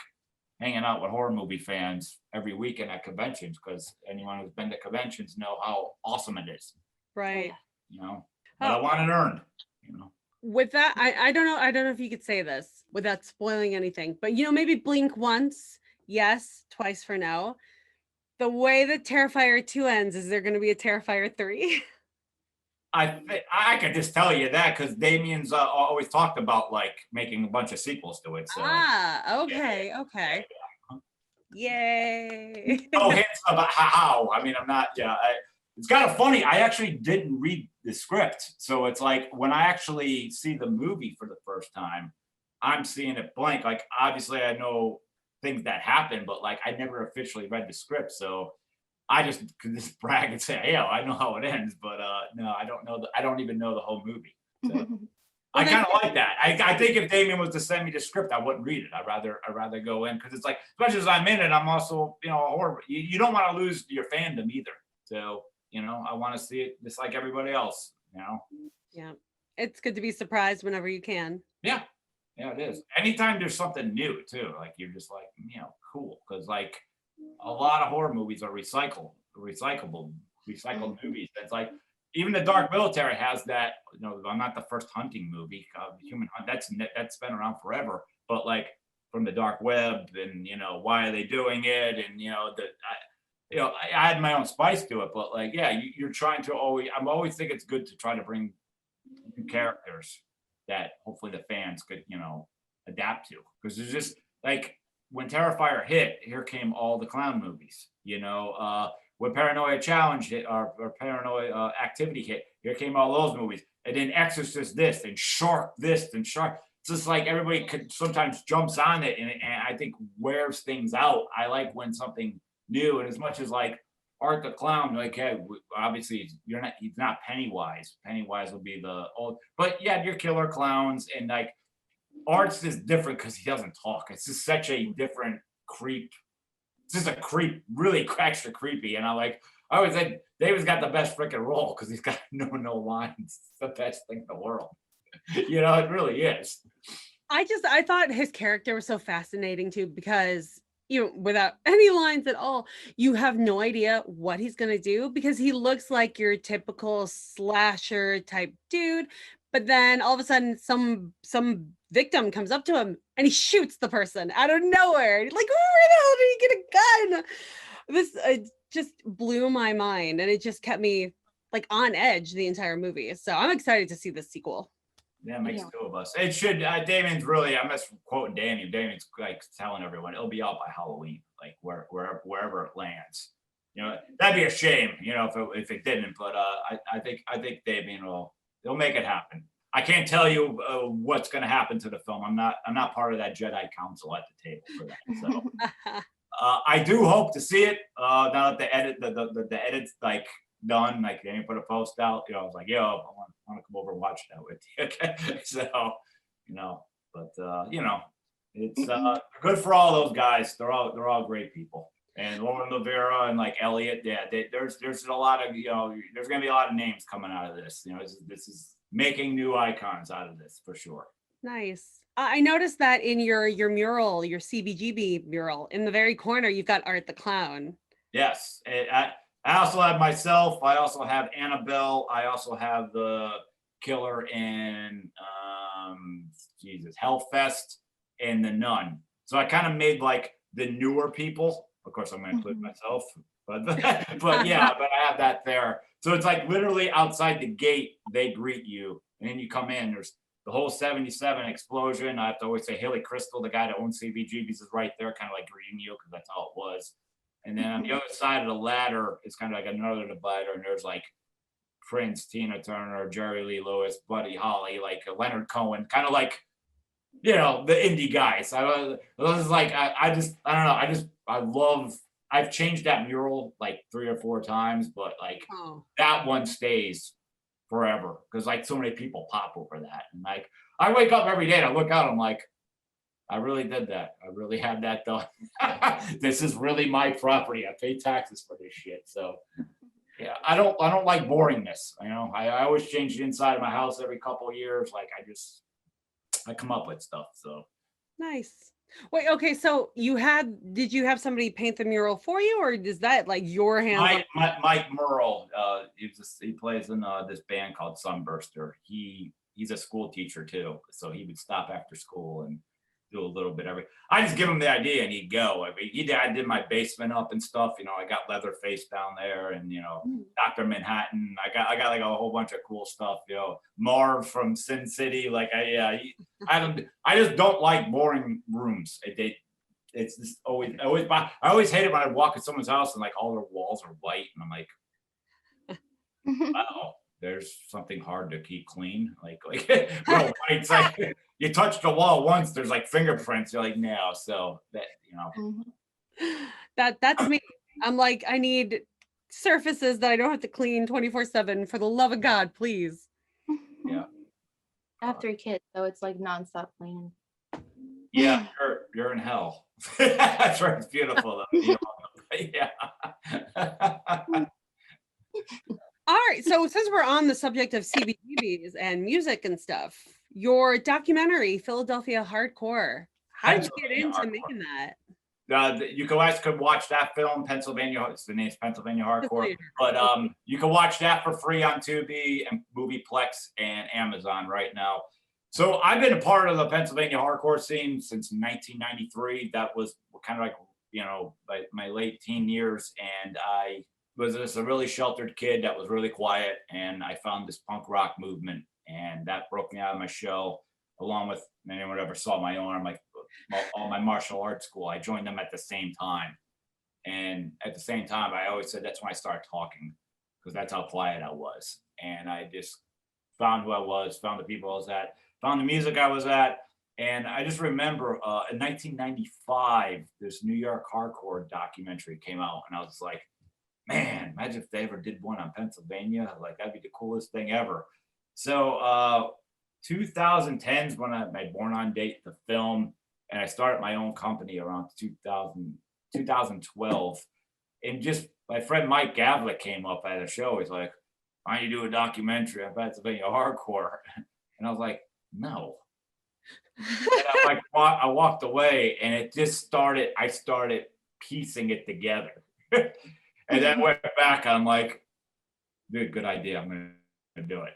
hanging out with horror movie fans every weekend at conventions because anyone who's been to conventions know how awesome it is. Right. You know, but I want it earned, you know. With that, I don't know if you could say this without spoiling anything, but you know, maybe blink once, yes, twice for no. The way that Terrifier 2 ends, is there going to be a Terrifier 3? I could just tell you that because Damien's always talked about like making a bunch of sequels to it. So okay. Yay. No hints about how. I mean, I'm not. Yeah, it's kind of funny. I actually didn't read the script, so it's like when I actually see the movie for the first time, I'm seeing it blank. Like obviously, I know things that happen, but like I never officially read the script, so I just could just brag and say, "Yeah, I know how it ends," but no, I don't know. I don't even know the whole movie. So. I kind of like that. I think if Damien was to send me the script, I wouldn't read it. I'd rather go in because it's like, as much as I'm in it, I'm also, you know, horror. You don't want to lose your fandom either. So, you know, I want to see it just like everybody else, you know? Yeah. It's good to be surprised whenever you can. Yeah. Yeah, it is. Anytime there's something new too, like you're just like, you know, cool. Cause like a lot of horror movies are recycled movies. That's like, even the Dark Military has that, you know, I'm not the first hunting movie, Human Hunt, that's been around forever, but like from the dark web and, you know, why are they doing it? And, you know, I had my own spice to it, but like, yeah, you're trying to I'm always think it's good to try to bring new characters that hopefully the fans could, you know, adapt to. Because it's just like when Terrifier hit, here came all the clown movies, you know, when Paranoia Challenge hit or Paranoia Activity hit, here came all those movies. And then Exorcist this and Shark this and Shark. It's just like everybody could sometimes jumps on it and I think wears things out. I like when something new, and as much as like Art the Clown, like, hey, obviously he's not Pennywise. Pennywise will be the old, but yeah, you're killer clowns, and like Art's is different because he doesn't talk. It's just such a different creep. It's just a creep, really extra creepy. And I always said David's got the best freaking role because he's got no lines. It's the best thing in the world. You know, it really is. I thought his character was so fascinating too, because you know, without any lines at all, you have no idea what he's gonna do because he looks like your typical slasher type dude. But then all of a sudden, some victim comes up to him and he shoots the person out of nowhere. Like, where the hell did he get a gun? This just blew my mind, and it just kept me like on edge the entire movie. So I'm excited to see this sequel. Yeah, it makes two of us. It should. Damien's really. I'm just quoting Damien. Damien's like telling everyone it'll be out by Halloween, like wherever it lands. You know, that'd be a shame. You know, if it didn't. But I think Damien will. They'll make it happen. I can't tell you what's going to happen to the film. I'm not part of that Jedi Council at the table for that. So I do hope to see it. Now that the edit's like done, like they didn't put a post out. You know, I was like, yo, I want to come over and watch that with you. Okay, so you know, but you know, it's good for all those guys. They're all great people. And Loren Rivera and like Elliot, yeah, there's a lot of, you know, there's gonna be a lot of names coming out of this. You know, this is making new icons out of this for sure. Nice. I noticed that in your mural, your CBGB mural, in the very corner, you've got Art the Clown. Yes, I also have myself. I also have Annabelle. I also have the killer in Hellfest and the Nun. So I kind of made like the newer people. Of course, I'm going to include myself, but yeah, but I have that there. So it's like literally outside the gate, they greet you, and then you come in. There's the whole 77 explosion. I have to always say Haley Crystal, the guy that owns CBGBs, is right there, kind of like greeting you because that's how it was. And then on the other side of the ladder, it's kind of like another divider, and there's like Prince, Tina Turner, Jerry Lee Lewis, Buddy Holly, like Leonard Cohen, kind of like, you know, the indie guys. I was like, I don't know. I've changed that mural like 3 or 4 times, but like that one stays forever because like so many people pop over that. And like I wake up every day and I look out, I'm like, I really did that. I really had that done. This is really my property. I pay taxes for this shit. So yeah, I don't like boringness. You know, I always change the inside of my house every couple of years. Like I come up with stuff. So nice. Wait, okay. So did you have somebody paint the mural for you, or is that like your hands? Mike Merle, he plays in this band called Sunburster. He's a school teacher too, so he would stop after school and do a little bit I just give him the idea and he'd go. I mean, I did my basement up and stuff. You know, I got Leatherface down there, and you know, Dr. Manhattan. I got like a whole bunch of cool stuff. You know, Marv from Sin City. Like I just don't like boring rooms. It's just I always hate it when I walk in someone's house and like all their walls are white, and I'm like, wow, there's something hard to keep clean. Like real white's like. You touch the wall once, there's like fingerprints. You're like, no. So that, you know, that's me. I'm like, I need surfaces that I don't have to clean 24/7. For the love of God, please. Yeah. I have 3 kids, so it's like nonstop cleaning. Yeah, you're in hell. That's right. It's beautiful though. You know, yeah. All right. So since we're on the subject of CBGBs and music and stuff, your documentary, Philadelphia Hardcore, how did you get into making that? You could watch that film, Pennsylvania. The name's Pennsylvania Hardcore. But you can watch that for free on Tubi and Movieplex and Amazon right now. So I've been a part of the Pennsylvania hardcore scene since 1993. That was kind of like, you know, my late teen years, and I was just a really sheltered kid that was really quiet, and I found this punk rock movement, and that broke me out of my shell, along with anyone ever saw my arm, like all my martial arts school. I joined them at the same time, and at the same time, I always said that's when I started talking, because that's how quiet I was, and I just found who I was, found the people I was at, found the music I was at. And I just remember in 1995, this New York hardcore documentary came out, and I was like, man, imagine if they ever did one on Pennsylvania. Like, that'd be the coolest thing ever. So 2010s when my born on date, the film, and I started my own company around 2012. And just my friend Mike Gavlik came up at a show. He's like, why don't you do a documentary on Pennsylvania hardcore? And I was like, no. And I walked away, and it just started. I started piecing it together, and then went back. I'm like, dude, good idea. I'm gonna do it.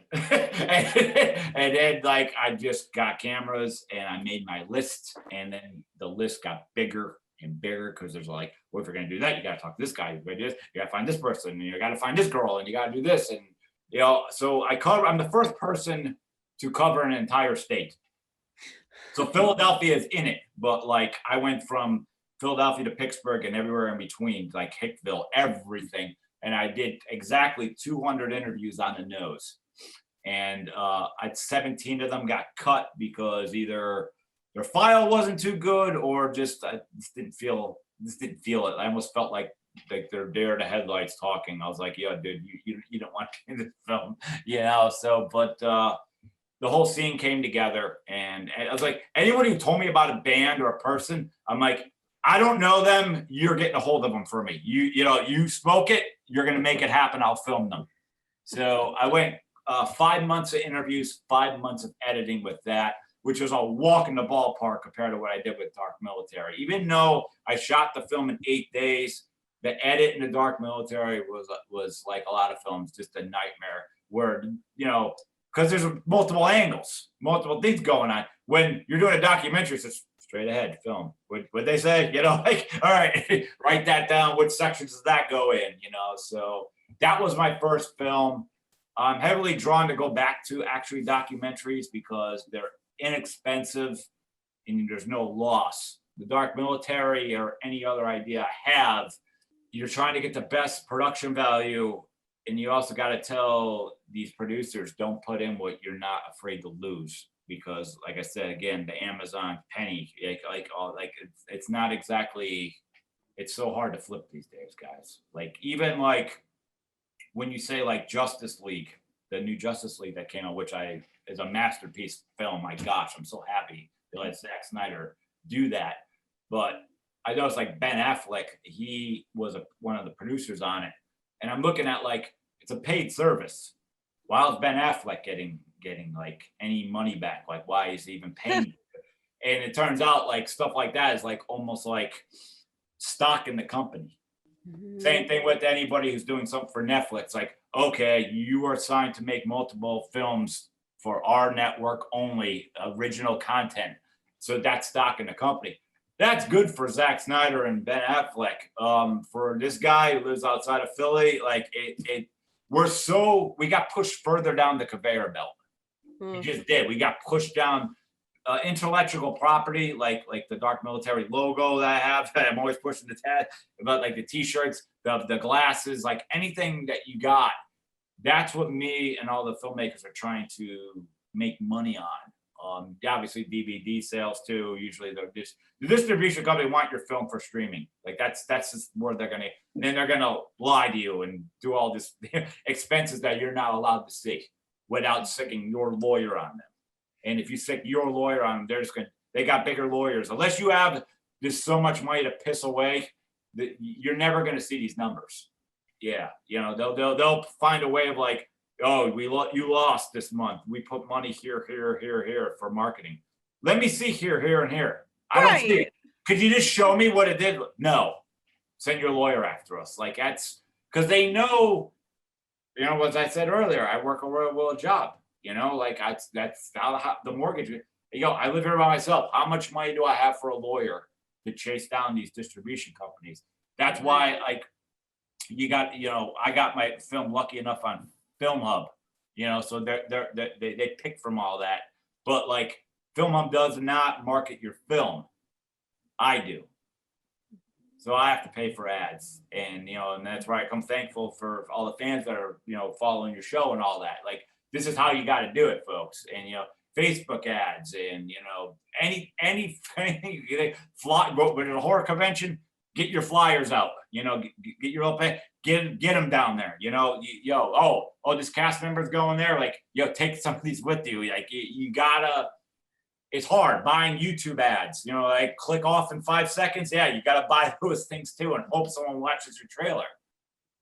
and then like I just got cameras and I made my list, and then the list got bigger and bigger because there's like, well, if you're gonna do that, you gotta talk to this guy. You gotta do this. You gotta find this person. And you gotta find this girl, and you gotta do this. And you know, so I'm the first person to cover an entire state. So Philadelphia is in it, but like I went from Philadelphia to Pittsburgh and everywhere in between, like Hickville, everything. And I did exactly 200 interviews on the nose. And 17 of them got cut because either their file wasn't too good or just I just didn't feel it. I almost felt like they're deer in the headlights talking. I was like, yeah, dude, you don't want to be in this film, you know. So, but the whole scene came together, and I was like, anyone who told me about a band or a person, I'm like, I don't know them. You're getting a hold of them for me. You know, you spoke it. You're gonna make it happen. I'll film them. So I went 5 months of interviews, 5 months of editing with that, which was a walk in the ballpark compared to what I did with Dark Military. Even though I shot the film in 8 days, the edit in the Dark Military was like a lot of films, just a nightmare. Where, you know, because there's multiple angles, multiple things going on. When you're doing a documentary, it's just straight ahead film. What they say, you know, like, all right, write that down. Which sections does that go in, you know? So that was my first film. I'm heavily drawn to go back to actually documentaries because they're inexpensive and there's no loss. The Dark Military or any other idea I have, you're trying to get the best production value, and you also got to tell these producers, don't put in what you're not afraid to lose, because like I said, again, the Amazon penny, it's not exactly, it's so hard to flip these days, guys. Like even like when you say like Justice League, the new Justice League that came out, which is a masterpiece film. My gosh, I'm so happy they let Zack Snyder do that. But I know it's like Ben Affleck, he was one of the producers on it. And I'm looking at like, it's a paid service. Why is Ben Affleck getting like any money back? Like, why is he even paying? And it turns out like stuff like that is like almost like stock in the company. Same thing with anybody who's doing something for Netflix. Like, okay, you are signed to make multiple films for our network only, original content. So that's stock in the company. That's good for Zack Snyder and Ben Affleck. For this guy who lives outside of Philly, like we got pushed further down the conveyor belt. We just did. We got pushed down intellectual property, like the Dark Military logo that I have, that I'm always pushing the tag about, like the t-shirts, the glasses, like anything that you got. That's what me and all the filmmakers are trying to make money on. Obviously DVD sales too. Usually the distribution company want your film for streaming. Like that's just where they're gonna, and then they're gonna lie to you and do all this expenses that you're not allowed to see without sicking your lawyer on them. And if you sick your lawyer on them, they got bigger lawyers. Unless you have just so much money to piss away, that you're never gonna see these numbers. Yeah, you know, they'll find a way of like, oh, you lost this month. We put money here for marketing. Let me see here, and here. I don't see it. Could you just show me what it did? No. Send your lawyer after us. Like that's because they know, you know, as I said earlier, I work a real job. You know, like that's how the mortgage. You know, I live here by myself. How much money do I have for a lawyer to chase down these distribution companies? That's why, like, I got my film lucky enough on Film Hub, you know, so they pick from all that. But like Film Hub does not market your film. I do. So I have to pay for ads, and you know, and that's where I'm thankful for all the fans that are, you know, following your show and all that. Like this is how you got to do it, folks. And you know, Facebook ads, and you know, anything fly go to the horror convention, get your flyers out. You know, get your open, get them down there. You know, this cast member's going there. Like, take some of these with you. Like you gotta. It's hard buying YouTube ads, you know, like click off in 5 seconds. Yeah, you got to buy those things too and hope someone watches your trailer.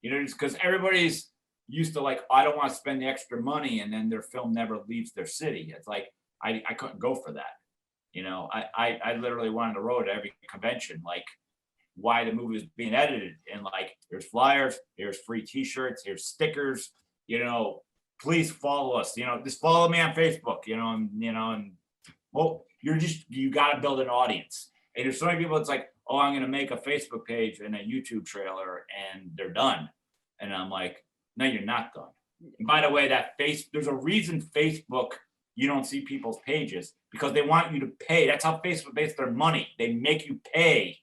You know, just because everybody's used to like, I don't want to spend the extra money, and then their film never leaves their city. It's like, I couldn't go for that. You know, I literally went on the road at every convention, like why the movie was being edited. And like, there's flyers, here's free t-shirts, here's stickers, you know, please follow us, you know, just follow me on Facebook, and well, you got to build an audience. And there's so many people, it's like, oh, I'm going to make a Facebook page and a YouTube trailer and they're done. And I'm like, no, you're not done. And by the way, there's a reason Facebook you don't see people's pages because they want you to pay. That's how Facebook makes their money. They make you pay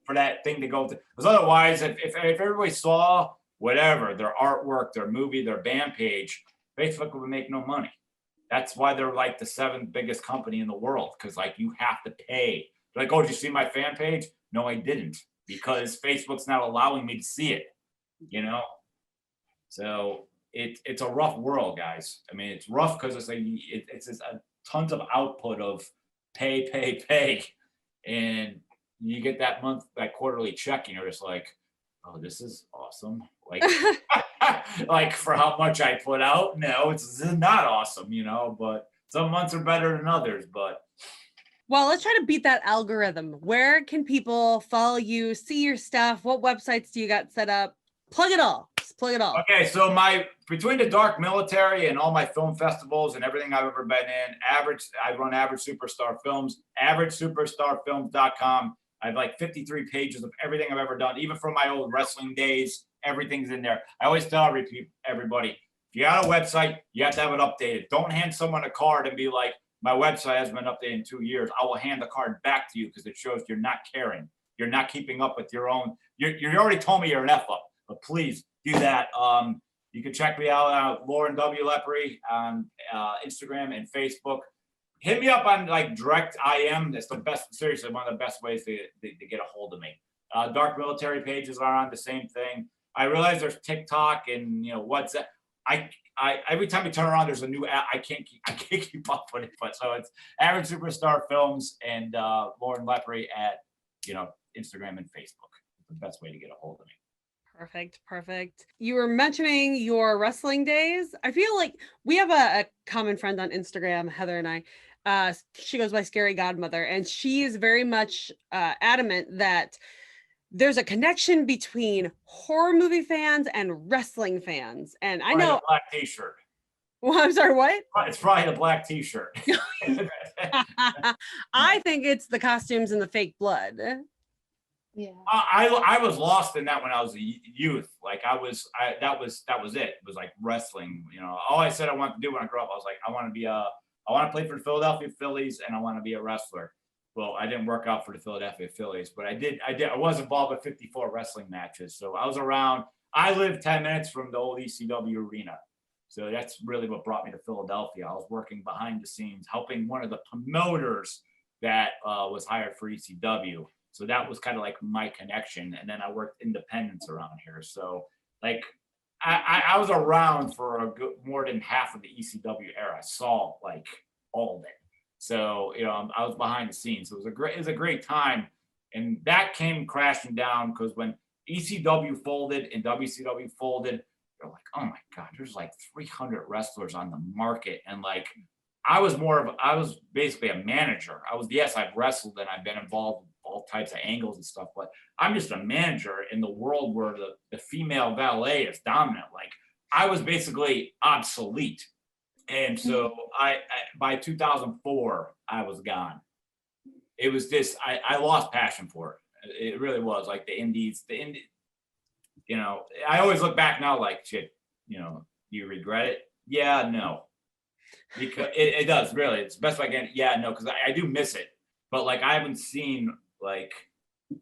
for that thing to go to. Because otherwise, if everybody saw whatever, their artwork, their movie, their band page, Facebook would make no money. That's why they're like the 7th biggest company in the world, because like you have to pay. They're like, oh, did you see my fan page? No, I didn't, because Facebook's not allowing me to see it, you know? So it's a rough world, guys. I mean, it's rough because it's like it's just tons of output of pay, and you get that quarterly check, and you're just like, oh, this is awesome. Like, like for how much I put out, no, this is not awesome, you know. But some months are better than others. But well, let's try to beat that algorithm. Where can people follow you, see your stuff? What websites do you got set up? Plug it all. Just plug it all. Okay, so between the Dark Military and all my film festivals and everything I've ever been in, I run Average Superstar Films, AverageSuperstarFilms.com. I have like 53 pages of everything I've ever done, even from my old wrestling days. Everything's in there. I always tell everybody, if you got a website, you have to have it updated. Don't hand someone a card and be like, my website hasn't been updated in 2 years. I will hand the card back to you because it shows you're not caring. You're not keeping up with your own. You already told me you're an F up, but please do that. You can check me out, Loren W. Lepre on Instagram and Facebook. Hit me up on like direct IM. That's the best, seriously, one of the best ways to get a hold of me. Dark Military pages are on the same thing. I realize there's TikTok and WhatsApp. I every time you turn around, there's a new app. I can't keep up with it. But so it's Average Superstar Films and Loren Lepre at Instagram and Facebook. It's the best way to get a hold of me. Perfect. You were mentioning your wrestling days. I feel like we have a common friend on Instagram, Heather and I. She goes by Scary Godmother, and she is very much adamant that there's a connection between horror movie fans and wrestling fans. And I know a black t-shirt. Well, I'm sorry, what? It's probably the black t-shirt. I think it's the costumes and the fake blood. Yeah. I was lost in that when I was a youth. Like that was it. It was like wrestling. All I said I wanted to do when I grew up, I was like, I want to play for the Philadelphia Phillies and I want to be a wrestler. Well, I didn't work out for the Philadelphia Phillies, but I was involved with 54 wrestling matches. So I was around. I lived 10 minutes from the old ECW arena. So that's really what brought me to Philadelphia. I was working behind the scenes, helping one of the promoters that was hired for ECW. So that was kind of like my connection. And then I worked independents around here. So like I was around for more than half of the ECW era. I saw like all of it. So, I was behind the scenes. So it was a great time. And that came crashing down because when ECW folded and WCW folded, they're like, oh my God, there's like 300 wrestlers on the market. And like, I was basically a manager. I've wrestled and I've been involved with all types of angles and stuff, but I'm just a manager in the world where the female valet is dominant. Like I was basically obsolete. And so I by 2004, I was gone. It was this, I lost passion for it. It really was like the indies, I always look back now like shit, do you regret it? Yeah, no. Because it does really. It's the best way I can. Yeah, no, because I do miss it. But like I haven't seen like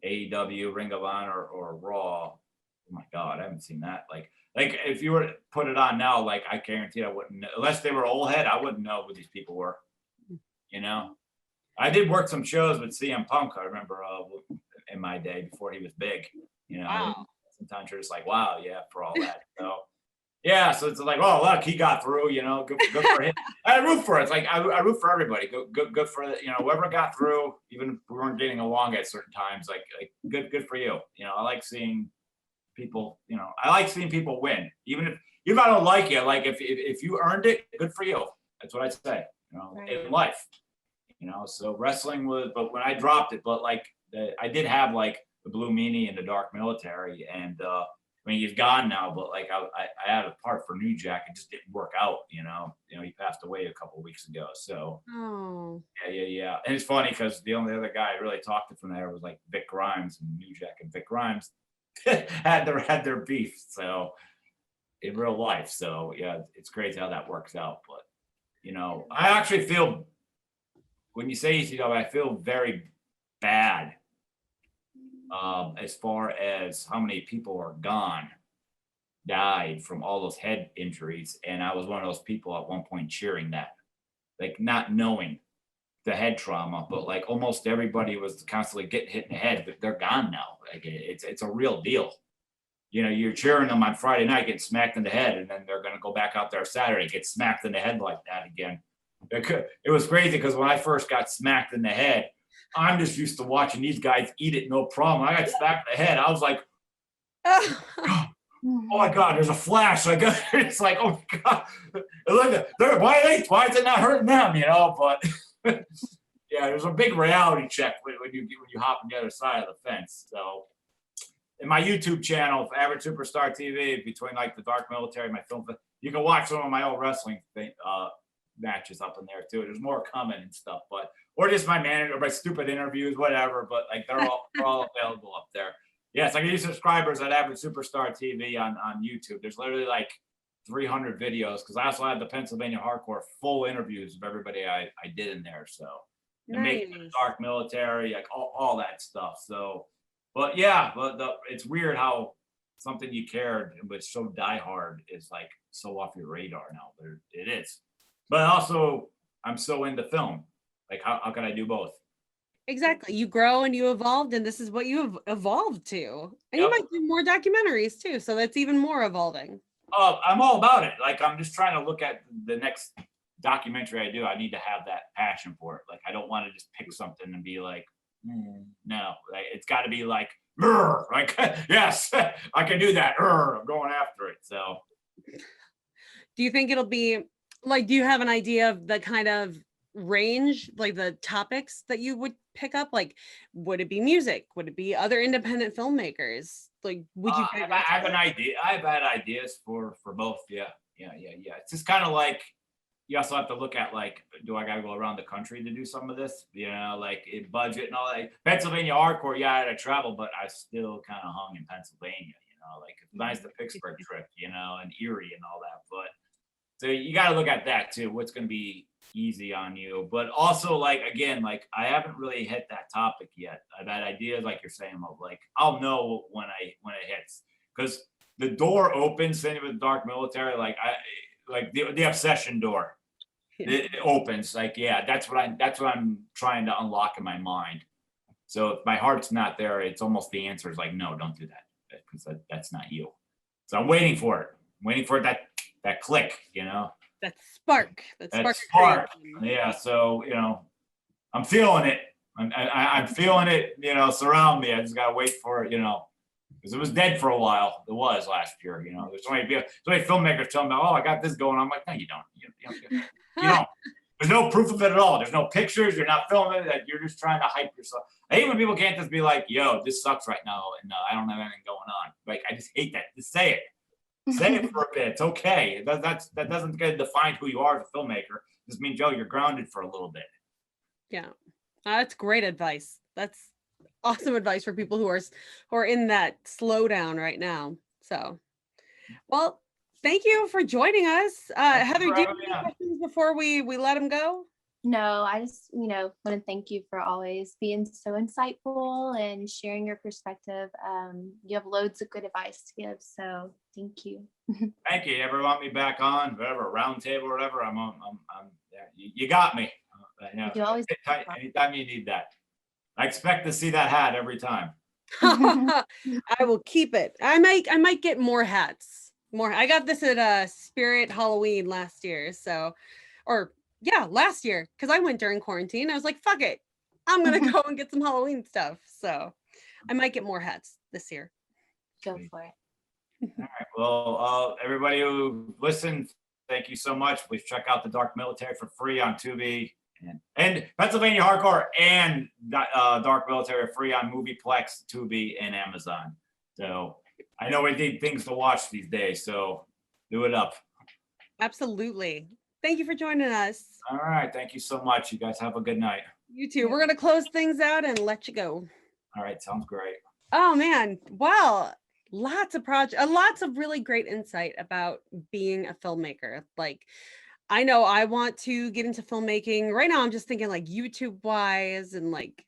AEW, Ring of Honor, or Raw. Oh my God, I haven't seen that. Like if you were to put it on now, like I guarantee I wouldn't know. Unless they were old head, I wouldn't know who these people were. I did work some shows with CM Punk. I remember in my day before he was big. Wow. Sometimes you're just like, wow, yeah, for all that. So. Yeah, so it's like, oh look, he got through. Good for him. I root for it. It's like I root for everybody. Good for whoever got through. Even if we weren't getting along at certain times, like good for you. I like seeing people. I like seeing people win. Even if I don't like you, like if you earned it, good for you. That's what I say. Right. In life. So wrestling was, but when I dropped it, but like I did have like the Blue Meanie and the Dark Military and. I mean, he's gone now, but like I had a part for New Jack. It just didn't work out, He passed away a couple of weeks ago. So yeah. And it's funny because the only other guy I really talked to from there was like Vic Grimes, and New Jack and Vic Grimes had their beef. So in real life. So yeah, it's crazy how that works out. But You know, I actually feel, when you say ECW, I feel very bad as far as how many people are gone, died from all those head injuries. And I was one of those people at one point cheering that, like not knowing the head trauma, but like almost everybody was constantly getting hit in the head, but they're gone now. Like it's a real deal. You know, you're cheering them on Friday night, getting smacked in the head, and then they're going to go back out there Saturday, get smacked in the head like that again. It was crazy because when I first got smacked in the head, I'm just used to watching these guys eat it, no problem. I got smacked in the head. I was like, oh my God, there's a flash. Like, it's like, oh my God. Look, why is it not hurting them, you know? But yeah, there's a big reality check when you hop on the other side of the fence. So in my YouTube channel, Average Superstar TV, between like the Dark Military, my film, you can watch some of my old wrestling matches up in there too. There's more coming and stuff, but or just my manager, my stupid interviews, whatever. But like they're all available up there. Yes, I can use subscribers at Average Superstar TV on YouTube. There's literally like 300 videos because I also have the Pennsylvania Hardcore full interviews of everybody I did in there. So and making the Dark Military, like all that stuff. So. But yeah, it's weird how something you cared but so diehard is like so off your radar now. But it is. But also, I'm so into film. Like, how can I do both? Exactly. You grow and you evolved, and this is what you have evolved to. And you might do more documentaries too, so that's even more evolving. Oh, I'm all about it. Like, I'm just trying to look at the next documentary I do. I need to have that passion for it. Like, I don't want to just pick something and be like, no, like, it's got to be like, like yes, I can do that. I'm going after it. So, do you think it'll be like? Do you have an idea of the kind of range, like the topics that you would pick up? Like, would it be music? Would it be other independent filmmakers? Like, would you? I have an idea. I've had ideas for both. Yeah. It's just kind of like. You also have to look at like, do I gotta go around the country to do some of this? You know, like budget and all that. Pennsylvania hardcore, yeah, I had to travel, but I still kind of hung in Pennsylvania. You know, like it's nice the Pittsburgh trip, you know, and Erie and all that. But so you got to look at that too. What's going to be easy on you, but also like again, like I haven't really hit that topic yet. I've had ideas, like you're saying, of like I'll know when it hits because the door opens. Same with the Dark Military, like the obsession door. It opens like, yeah, that's what I'm trying to unlock in my mind. So if my heart's not there, it's almost the answer is like, no, don't do that because that's not you. So I'm waiting for it. That click, you know, that spark. Yeah. So, you know, I'm feeling it. I'm feeling it, you know, surround me. I just got to wait for it, you know, because it was dead for a while. It was last year, you know, there's so many filmmakers telling me, oh, I got this going. I'm like, no, you don't. You don't. There's no proof of it at all. There's no pictures. You're not filming it. You're just trying to hype yourself. I hate when people can't just be like, yo, this sucks right now. And I don't have anything going on. Like, I just hate that. Just say it. Say it for a bit. It's okay. That doesn't get define who you are as a filmmaker. It just means, Joe, you're grounded for a little bit. Yeah. That's great advice. That's awesome advice for people who are in that slowdown right now. So, well, thank you for joining us. Heather, do you have any questions before we let him go? No, I just, want to thank you for always being so insightful and sharing your perspective. You have loads of good advice to give, so thank you. Thank you. You ever want me back on, whatever, round table or whatever, I'm yeah, you got me. You always anytime you need that. I expect to see that hat every time. I will keep it. I might get more hats. I got this at Spirit Halloween last year. So, last year, because I went during quarantine. I was like, fuck it. I'm going to go and get some Halloween stuff. So I might get more hats this year. Go for it. All right. Well, everybody who listened, thank you so much. Please check out the Dark Military for free on Tubi and Pennsylvania Hardcore and Dark Military are free on Movieplex, Tubi, and Amazon. So I know we need things to watch these days, so do it up. Absolutely. Thank you for joining us. All right. Thank you so much. You guys have a good night. You too. We're going to close things out and let you go. All right. Sounds great. Oh, man. Well, lots of really great insight about being a filmmaker. Like, I know I want to get into filmmaking. Right now I'm just thinking like YouTube wise and like,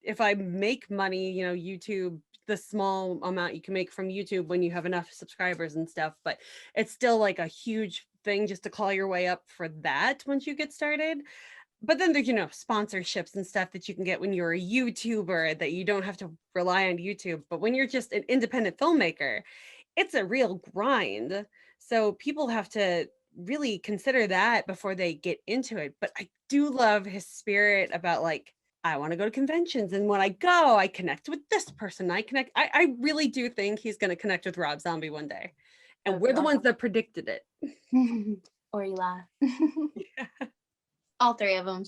if I make money, YouTube, the small amount you can make from YouTube when you have enough subscribers and stuff, but it's still like a huge thing just to claw your way up for that once you get started. But then there's, sponsorships and stuff that you can get when you're a YouTuber that you don't have to rely on YouTube. But when you're just an independent filmmaker, it's a real grind. So people have to really consider that before they get into it. But I do love his spirit about like, I want to go to conventions. And when I go, I connect with this person. I really do think he's going to connect with Rob Zombie one day. And we're the ones that predicted it. Or Eli. All three of them.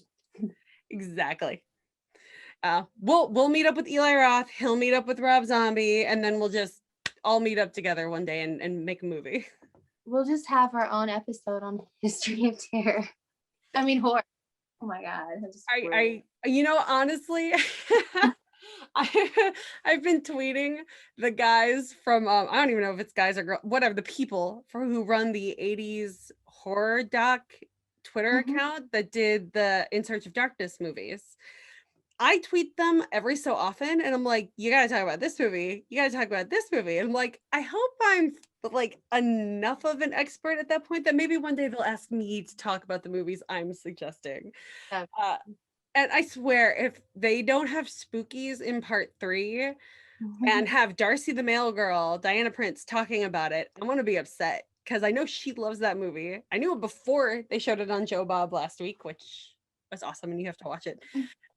Exactly. We'll meet up with Eli Roth. He'll meet up with Rob Zombie, and then we'll just all meet up together one day and make a movie. We'll just have our own episode on History of Terror. I mean, horror. Oh my God. Honestly, I've been tweeting the guys from, I don't even know if it's guys or girls, whatever, the people who run the 80s horror doc Twitter account that did the In Search of Darkness movies. I tweet them every so often and I'm like, you gotta talk about this movie. You gotta talk about this movie. And I'm like, I hope I'm like enough of an expert at that point that maybe one day they'll ask me to talk about the movies I'm suggesting. Okay. And I swear, if they don't have Spookies in part 3 and have Darcy the Mail Girl, Diana Prince, talking about it, I'm gonna be upset because I know she loves that movie. I knew it before they showed it on Joe Bob last week, which was awesome, and you have to watch it.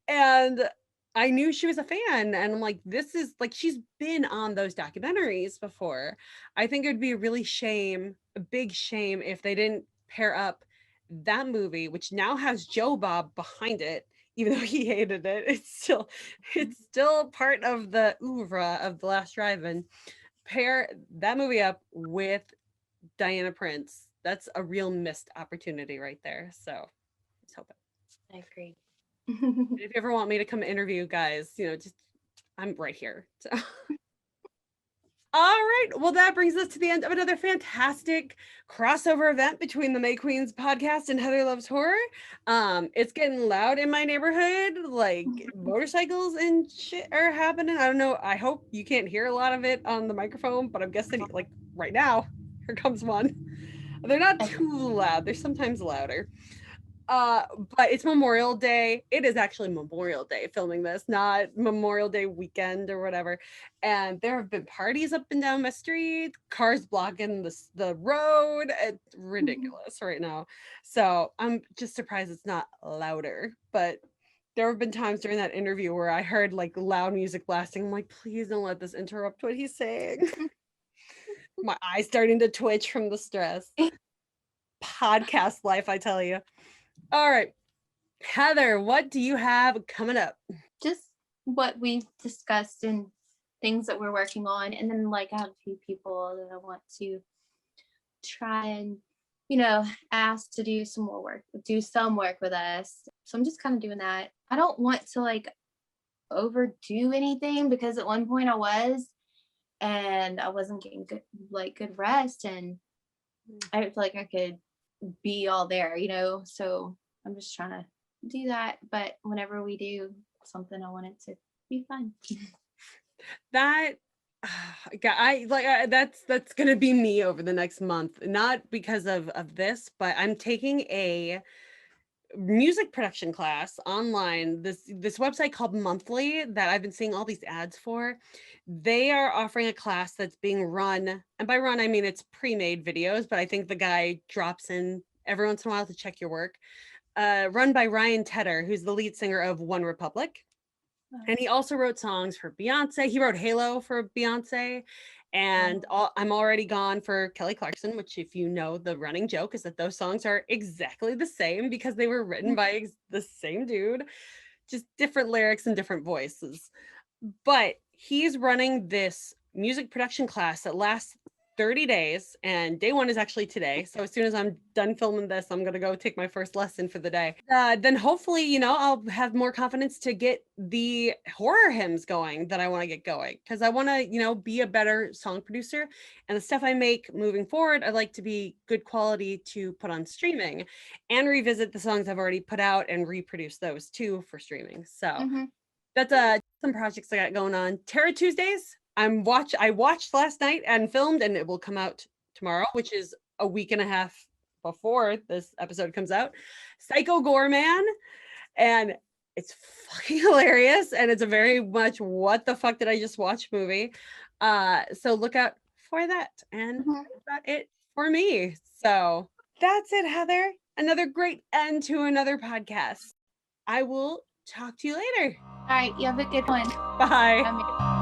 And I knew she was a fan, and I'm like, this is like, she's been on those documentaries before. I think it would be a big shame if they didn't pair up that movie, which now has Joe Bob behind it, even though he hated it. It's still part of the oeuvre of The Last Drive-In. Pair that movie up with Diana Prince. That's a real missed opportunity right there. So let's hope it. I agree. If you ever want me to come interview guys, just I'm right here. So. All right. Well, that brings us to the end of another fantastic crossover event between the May Queens podcast and Heather Loves Horror. It's getting loud in my neighborhood, like motorcycles and shit are happening. I don't know. I hope you can't hear a lot of it on the microphone, but I'm guessing like right now, here comes one. They're not too loud. They're sometimes louder. But it's Memorial Day. It is actually Memorial Day filming this, not Memorial Day weekend or whatever. And there have been parties up and down my street, cars blocking the road. It's ridiculous right now. So I'm just surprised it's not louder. But there have been times during that interview where I heard like loud music blasting. I'm like, please don't let this interrupt what he's saying. My eyes starting to twitch from the stress. Podcast life, I tell you. All right, Heather, what do you have coming up? Just what we've discussed and things that we're working on. And then like I have a few people that I want to try and, ask to do some work with us. So I'm just kind of doing that. I don't want to like overdo anything because at one point I was, and I wasn't getting good rest. And I feel like I could be all there, so I'm just trying to do that. But whenever we do something, I want it to be fun. That that's gonna be me over the next month, not because of this, but I'm taking a music production class online, this website called Monthly that I've been seeing all these ads for. They are offering a class that's being run, and by run I mean it's pre-made videos, but I think the guy drops in every once in a while to check your work. Run by Ryan Tedder, who's the lead singer of One Republic. And he also wrote songs for Beyonce. He wrote Halo for Beyonce. And I'm Already Gone for Kelly Clarkson, which, if you know, the running joke is that those songs are exactly the same because they were written by the same dude, just different lyrics and different voices. But he's running this music production class that lasts 30 days, and day 1 is actually today. So as soon as I'm done filming this, I'm gonna go take my first lesson for the day. Then hopefully, you know, I'll have more confidence to get the horror hymns going that I want to get going, because I want to, you know, be a better song producer, and the stuff I make moving forward, I'd like to be good quality to put on streaming, and revisit the songs I've already put out and reproduce those too for streaming. So that's some projects I got going on. Terror Tuesdays. I watched last night and filmed, and it will come out tomorrow, which is a week and a half before this episode comes out. Psycho Goreman, and it's fucking hilarious, and it's a very much what the fuck did I just watch movie. So look out for that, and that's it for me. So that's it, Heather. Another great end to another podcast. I will talk to you later. All right, you have a good one. Bye. Bye.